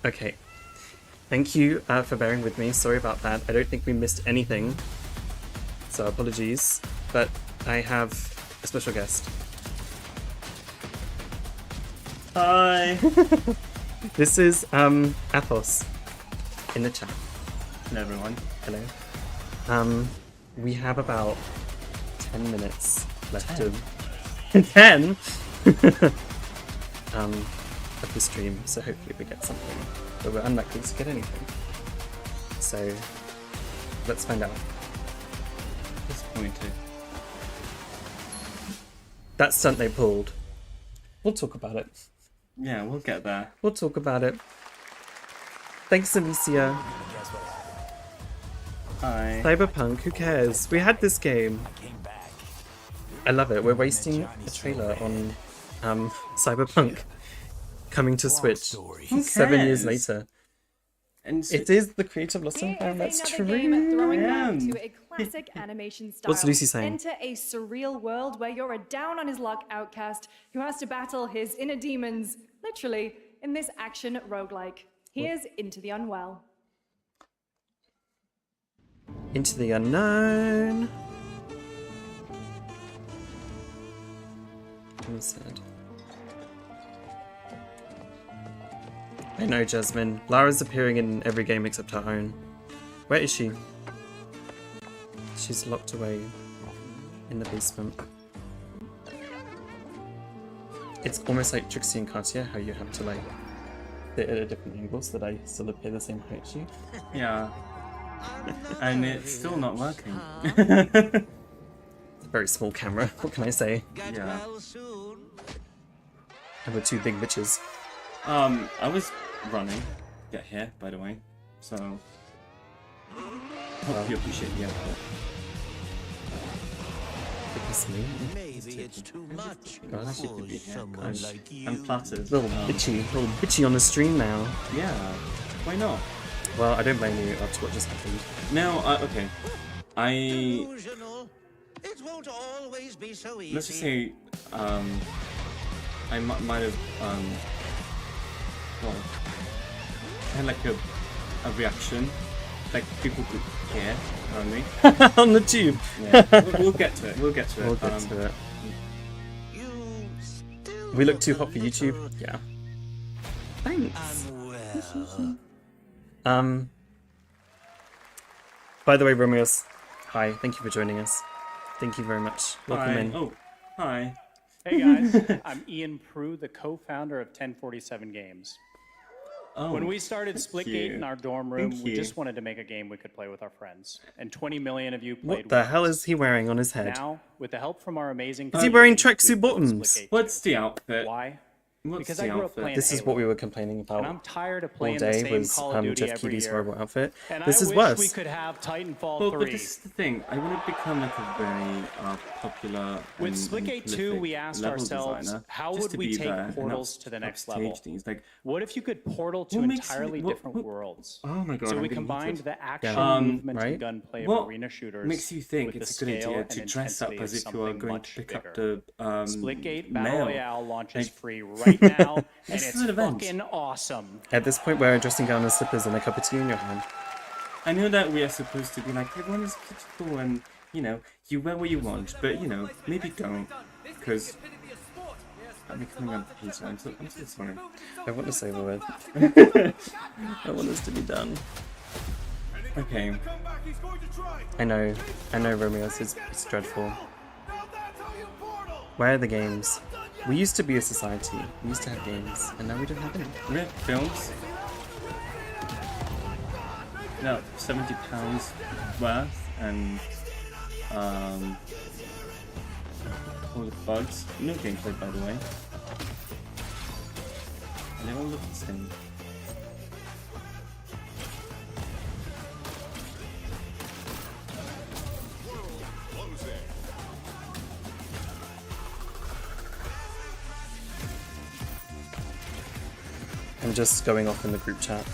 Okay. Thank you for bearing with me. Sorry about that. I don't think we missed anything. So apologies. But I have a special guest. Hi! This is Athos in the chat. Hello everyone. Hello. We have about 10 minutes left of 10 of the stream, so hopefully we get something. But we're unlikely to get anything. So let's find out. Disappointed. That stunt they pulled. We'll talk about it. Yeah, we'll get there. We'll talk about it. Thanks, Alicia. Hi. Cyberpunk, who cares? We had this game. I love it. We're wasting a trailer on Cyberpunk coming to Switch 7 years later. And it is the creative loss and found. That's true. Game throwing back to a classic animation style. What's Lucy saying? Enter a surreal world where you're a down on his luck outcast who has to battle his inner demons, literally, in this action roguelike. Here's Into the Unwell. Into the unknown. I'm sad. I know, Jasmine. Lara's appearing in every game except her own. Where is she? She's locked away in the basement. It's almost like Trixie and Katya, how you have to like sit at a different angle so that I still appear the same height as you. Yeah. And it's still not working. It's a very small camera, what can I say? Yeah. And we're two big bitches. I was running to get here, by the way, so hope you appreciate the effort. Because me? Maybe it's too much. God, I should be here. I'm I'm flattered. Little bitchy on the stream now. Yeah, why not? Well, I don't blame you after what just happened. No, okay. Delusional. It won't always be so easy. Let's just say, I might have, well, had like a reaction, like people could hear on me. On the tube. Yeah, we'll get to it. We'll get to it. We'll get to it. We look too hot for YouTube. Yeah. Thanks. By the way, Romeos, hi. Thank you for joining us. Thank you very much. Welcome in. Oh, hi. Hey guys, I'm Ian Prue, the co-founder of 1047 Games. Oh, when we started thank Splitgate you. in our dorm room, Thank we you. just wanted to make a game we could play with our friends. And 20 million of you played What the with hell us. is he wearing on his head? Now, with the help from our amazing Is he wearing community, tracksuit we've built bottoms? Splitgate What's the outfit? Why? What's Because the I grew up outfit? playing This is Halo. what we were complaining about And I'm tired of all playing the day same was Call of Duty Jeff every Keighley's year. horrible outfit. And This I is wish worse. we could have Titanfall Well, 3. but this is the thing. I want to become like a very popular. With and Splitgate 2, prolific we asked level ourselves, designer, how just would to we be take there and portals to the next upstage level? Things. Like, What if you could portal to what makes you- entirely what- different worlds? Oh my god! So I'm we getting combined heated. the action, movement, right? and gunplay What of arena shooters. makes you think with it's the a good scale idea and to dress up intensity as of if you are something going much to pick bigger. up the Splitgate Battle mail? Royale launches Like, free right now, and this it's is an event. fucking awesome. At this point, we're dressing down in slippers and a cup of tea in your hand. I know that we are supposed to be like everyone is beautiful and you know you wear what you want, but you know maybe don't because I'm becoming a hater. I'm so sorry. I want this over with. I want this to be done. Okay. I know, Romeo's it's dreadful. Where are the games? We used to be a society. We used to have games, and now we don't have any. We have films. No, £70 worth and all the bugs. No gameplay, by the way. And they all look the same. I'm just going off in the group chat.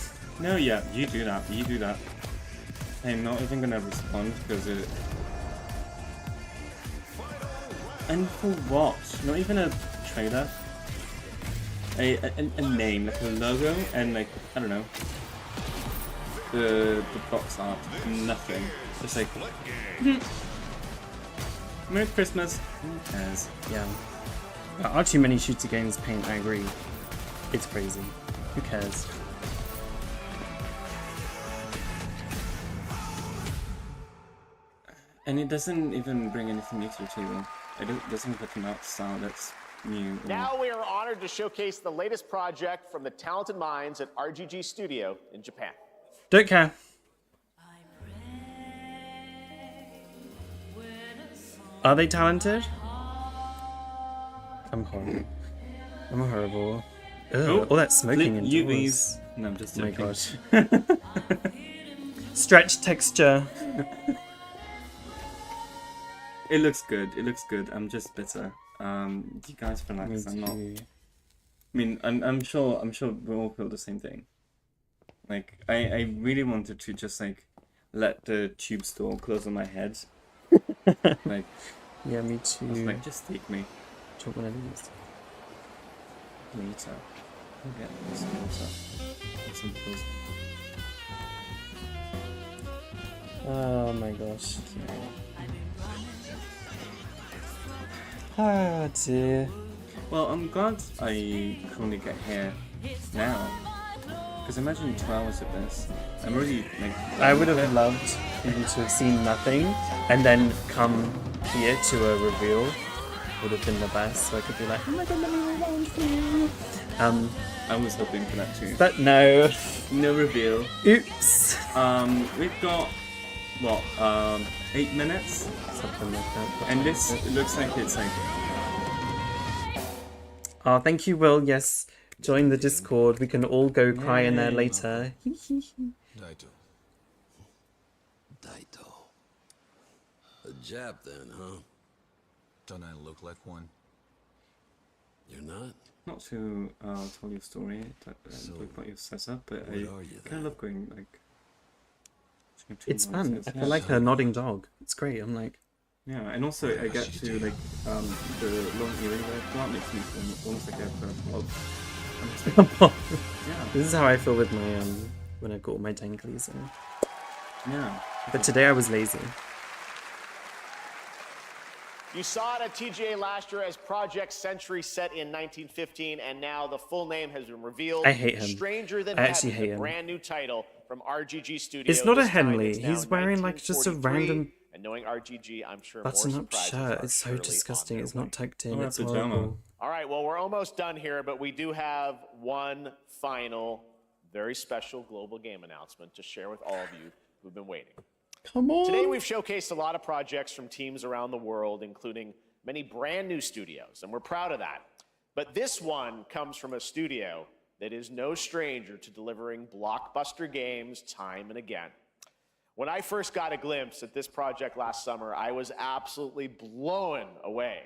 No, yeah, you do that. You do that. I'm not even gonna respond because it. And for what? Not even a trailer. a name, like a logo, and like I don't know, the box art, nothing. Just like Merry Christmas. Who cares? Yeah. Archie many shooter games paint. I agree. It's crazy. Who cares? And it doesn't even bring anything new to the table. It doesn't have an art style that's new. Now we are honored to showcase the latest project from the talented minds at RGG Studio in Japan. Don't care. Are they talented? I'm horrible. I'm horrible. Ugh, all that smoking and UVs. No, I'm just joking. joking. Oh my god. Stretch texture. It looks good. It looks good. I'm just bitter. You guys feel like I'm not. I mean, I'm sure we all feel the same thing. Like, I really wanted to just like let the tube store close on my head. Like, yeah, me too. I was like, just take me. Took one of these. Later. I'll get this later. Get some clothes. Oh my gosh. Ah dear. Well, I'm glad I could only get here now. Because imagine 2 hours of this. I'm already like. I would have loved for you to have seen nothing and then come here to a reveal. Would have been the best. So I could be like, oh my god, let me rewind for you. I was hoping for that too. But no. No reveal. Oops. We've got what? 8 minutes. Something like that. And this it looks like it's like. Oh, thank you, Will. Yes. Join the Discord. We can all go cry in there later. Daito. Daito. A Jap then, huh? Don't I look like one? You're not? Not to tell your story, talk about your setup, but I kind of love going like. It's fun. I feel like her nodding dog. It's great. I'm like. Yeah, and also I get to like the long earring that I've got makes me feel almost like a vlog. Yeah. This is how I feel with my when I got all my danglies in. Yeah. But today I was lazy. You saw it at TGA last year as Project Century set in 1915, and now the full name has been revealed. I hate him. Stranger Than I actually Heaven, hate him. brand new title from RGG Studios. It's not a This time Henley. it's now He's wearing like just a 1943, random And knowing RGG, I'm sure button more up surprises shirt. are It's so surely disgusting. on It's their not tucked in. Oh, It's that's pajama. horrible. All right, well, we're almost done here, but we do have one final, very special global game announcement to share with all of you who've been waiting. Come on. Today, we've showcased a lot of projects from teams around the world, including many brand new studios, and we're proud of that. But this one comes from a studio that is no stranger to delivering blockbuster games time and again. When I first got a glimpse at this project last summer, I was absolutely blown away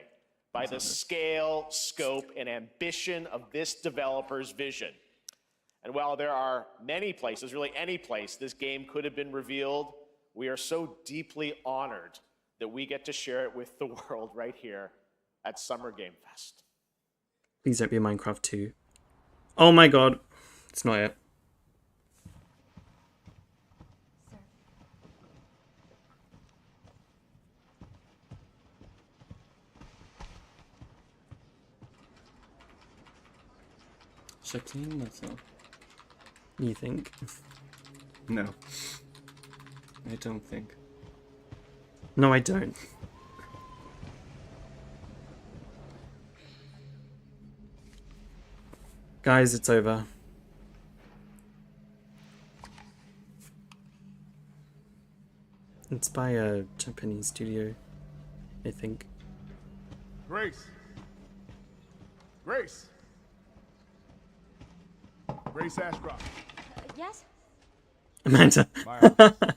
by the scale, scope, and ambition of this developer's vision. And while there are many places, really any place, this game could have been revealed, we are so deeply honored that we get to share it with the world right here at Summer Game Fest. Please don't be a Minecraft 2. Oh my god. It's not it. Should I clean myself? You think? No. I don't think. No, I don't. Guys, it's over. It's by a Japanese studio, I think. Grace. Grace. Grace Ashcroft. Yes? Amanda.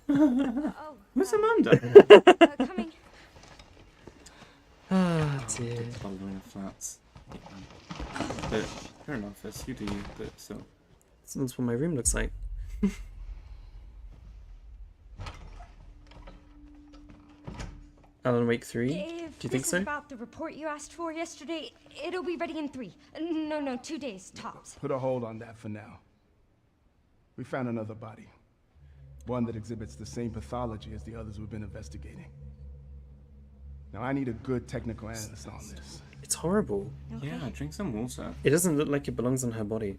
Oh. Who's Amanda? Coming. Ah, dear. Bundling of flats. But fair enough, that's you do you, but still. That's what my room looks like. Alan Wake 3? If Do you think this is so? about the report you asked for yesterday, it'll be ready in 3. No, 2 days, tops. Put a hold on that for now. We found another body. One that exhibits the same pathology as the others we've been investigating. Now I need a good technical analyst on this. It's horrible. Yeah, drink some water. It doesn't look like it belongs on her body.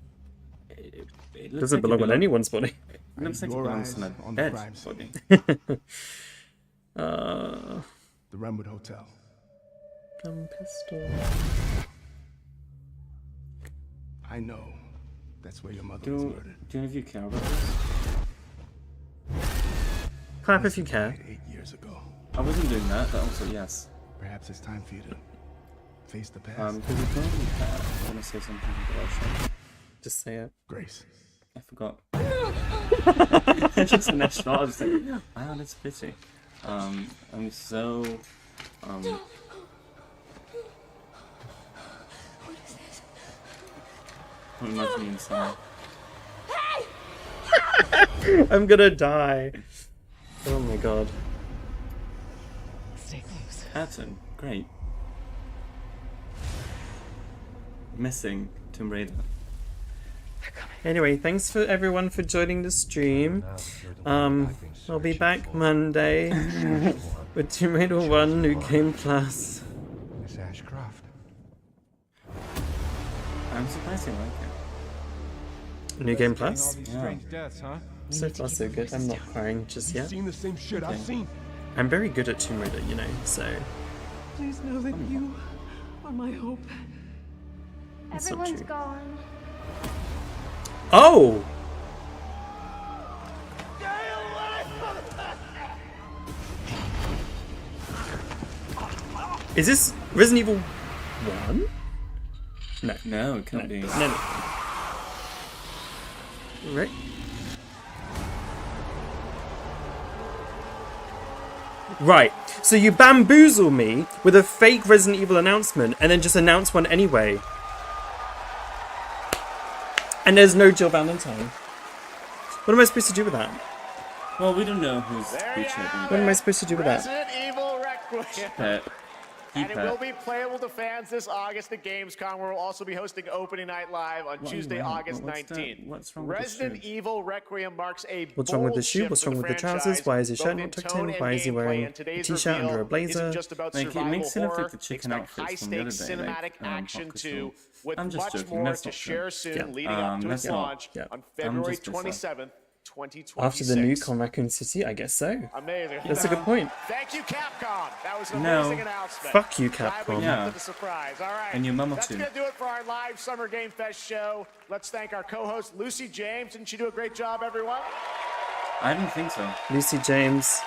It It looks doesn't like belong on anyone's body. It looks like it Your belongs eyes on a on the dead crime scene. body. The Renwood Hotel. Pistol. I know that's where your mother was Do murdered. any of you care about this? Clap if you care. 8 years ago. I wasn't doing that, but also yes. Perhaps it's time for you to face the past. Because if nobody cares, I want to say something, but I'll say. Just say it. Grace. I forgot. Just the next shot, I was like, wow, that's pity. I'm so, What is this? What reminds me inside. I'm gonna die. Oh my god. Stay close. Pattern, great. Missing Tomb Raider. Anyway, thanks for everyone for joining the stream. I'll be back Monday with Tomb Raider 1 New Game Plus. Miss Ashcroft. I'm surprised you like it. New Game Plus? These Yeah. strange deaths, huh? So far so good. I'm not crying just yet. Seen the same shit I've seen. I'm very good at Tomb Raider, you know, so... Please know that you are my hope. That's not Everyone's true. gone. Oh! Is this Resident Evil 1? No. No, it can't be. No. Right. Right. So you bamboozle me with a fake Resident Evil announcement and then just announce one anyway. And there's no Jill Valentine. What am I supposed to do with that? Well, we don't know who's featured. What am I supposed to do with that? Resident Evil Requiem. And it will be playable to fans this August at Gamescom, where we'll also be hosting Opening Night Live on Tuesday, August 19th. What's wrong with Resident Evil Requiem marks a What's wrong with the bold shoe? shift What's for wrong the with the trousers? franchise, Why is his both shirt in not tucked tone in? and Why is he gameplay, wearing and a today's t-shirt under a reveal blazer? isn't just about Like, it survival makes it look like horror. the chicken Expect outfits from the other high-stakes day, like, cinematic action Focus too, on- with I'm just much joking, more that's to not share true. soon, Yeah. leading up to its that's not- launch yeah. on February just pissed off. 27th, 2026. After the new Con Raccoon City? I guess so. Amazing. That's a good point. Thank you, Capcom. That was an No. amazing announcement. Fuck you, Glad we Capcom. kept Yeah. it a surprise. All right. And your mama That's too. going to do it for our live Summer Game Fest show. Let's thank our co-host, Lucy James. Didn't she do a great job, everyone? I didn't think so. Lucy James,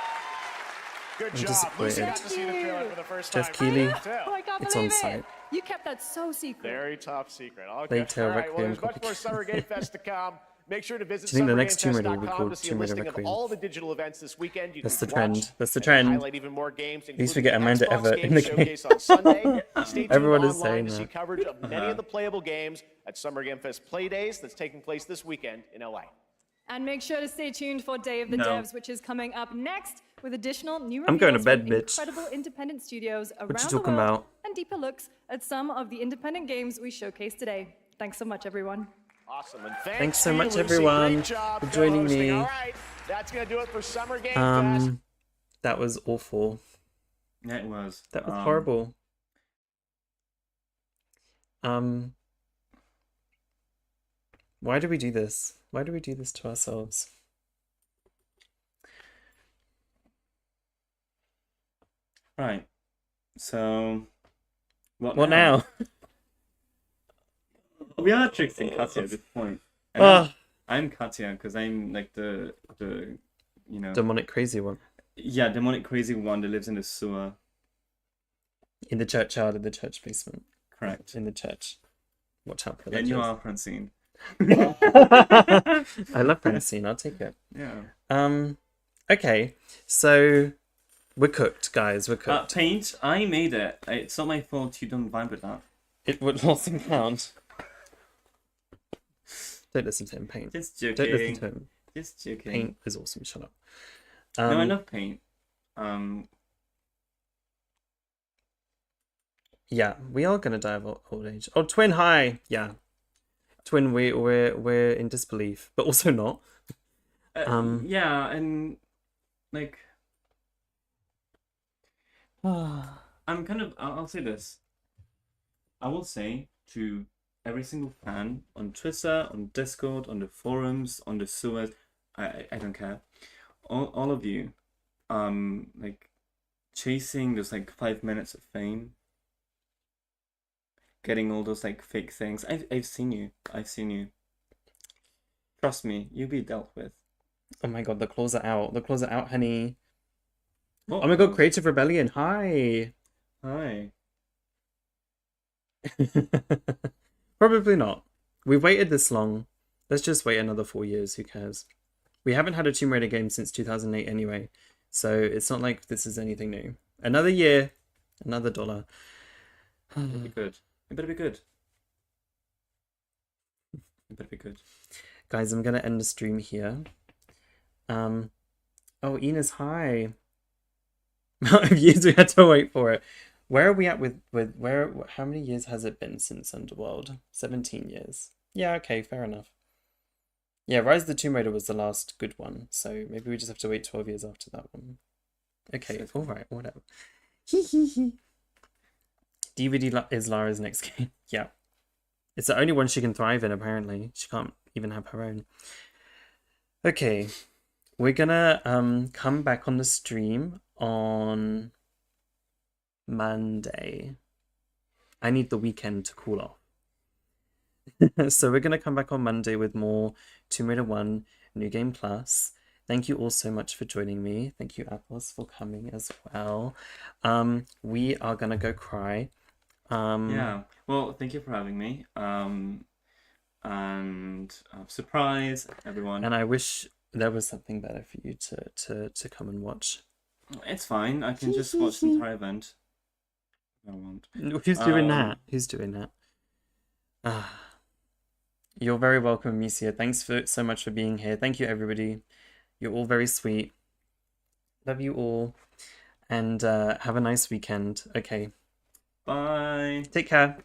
Good I'm job. disappointed. Lucy got to see the trailer for the first Jeff time. Keighley. Too. Oh, I can't It's believe on it. site. You kept that so secret. Very top secret. Okay. Plague Tale All right. Well, Requiem there's much copy. more Summer Game Fest to come. Make sure to visit Do you think the next Tomb Raider will be summergamefest.com called to see a Tomb Raider listing of Requiem? all the digital events this weekend. You That's can the trend. watch That's the and trend. highlight even more games, At least we get including the Amanda Xbox Everett in Game the game. Showcase on Sunday. Stay tuned Everyone is online saying to see that. coverage of many of the playable games at Summer Game Fest Play Days that's taking place this weekend in LA. And make sure to stay tuned for Day of the No. Devs, which is coming up next with additional new I'm going to reveals bed, from bitch. incredible independent studios around What you the talking world about? and deeper looks at some of the independent games we showcased today. Thanks so much, everyone. Awesome. And Thanks so to you, much, Lucy. everyone, Great job for joining co-hosting. me. All right. That's going to do it for Summer Game Fest. That was awful. Yeah, it was. That was horrible. Why do we do this? Why do we do this to ourselves? Right. So. What now? We are tricksing Katya at this point. And Ah. I'm Katya because I'm like the you know Demonic crazy one. Yeah, demonic crazy one that lives in the sewer. In the churchyard, in the church basement. Correct. In the church. Watch out for that. And you Jez. are Francine. I love Francine, I'll take it. Yeah. Okay, so we're cooked, guys. We're cooked. Paint, I made it. It's not my fault you don't vibe with that. It would also count. Don't listen to him, Paint. Just joking. Don't listen to him. Just joking. Paint is awesome. Shut up. No, I love Paint. Yeah, we are gonna die of old age. Oh, Twin, hi. Yeah, Twin, we're in disbelief, but also not. Yeah, and like, I'm kind of. I'll say this. I will say to every single fan on Twitter, on Discord, on the forums, on the sewers, I don't care. All of you, like chasing those like 5 minutes of fame, getting all those like fake things. I've seen you. I've seen you. Trust me, you'll be dealt with. Oh my god, the claws are out. The claws are out, honey. What Oh my god, claws? Creative Rebellion, hi. Hi. Probably not. We've waited this long. Let's just wait another 4 years. Who cares? We haven't had a Tomb Raider game since 2008 anyway, so it's not like this is anything new. Another year, another $1. It'll be good. It better be good. It better be good. Guys, I'm gonna end the stream here. Oh, Enos, hi. Amount of years we had to wait for it. Where are we at with where? How many years has it been since Underworld? 17 years. Yeah, okay, fair enough. Yeah, Rise of the Tomb Raider was the last good one, so maybe we just have to wait 12 years after that one. Okay, alright, whatever. DVD is Lara's next game. Yeah. It's the only one she can thrive in, apparently. She can't even have her own. Okay. We're gonna come back on the stream on Monday. I need the weekend to cool off. So we're gonna come back on Monday with more Tomb Raider 1 New Game Plus. Thank you all so much for joining me. Thank you, Athos, for coming as well. We are gonna go cry. Yeah. Well, thank you for having me. And surprise everyone. And I wish there was something better for you to come and watch. It's fine. I can just watch the entire event. I won't. Who's doing that? Who's doing that? You're very welcome, Amicia. Thanks so much for being here. Thank you, everybody. You're all very sweet. Love you all. And have a nice weekend. Okay. Bye. Take care.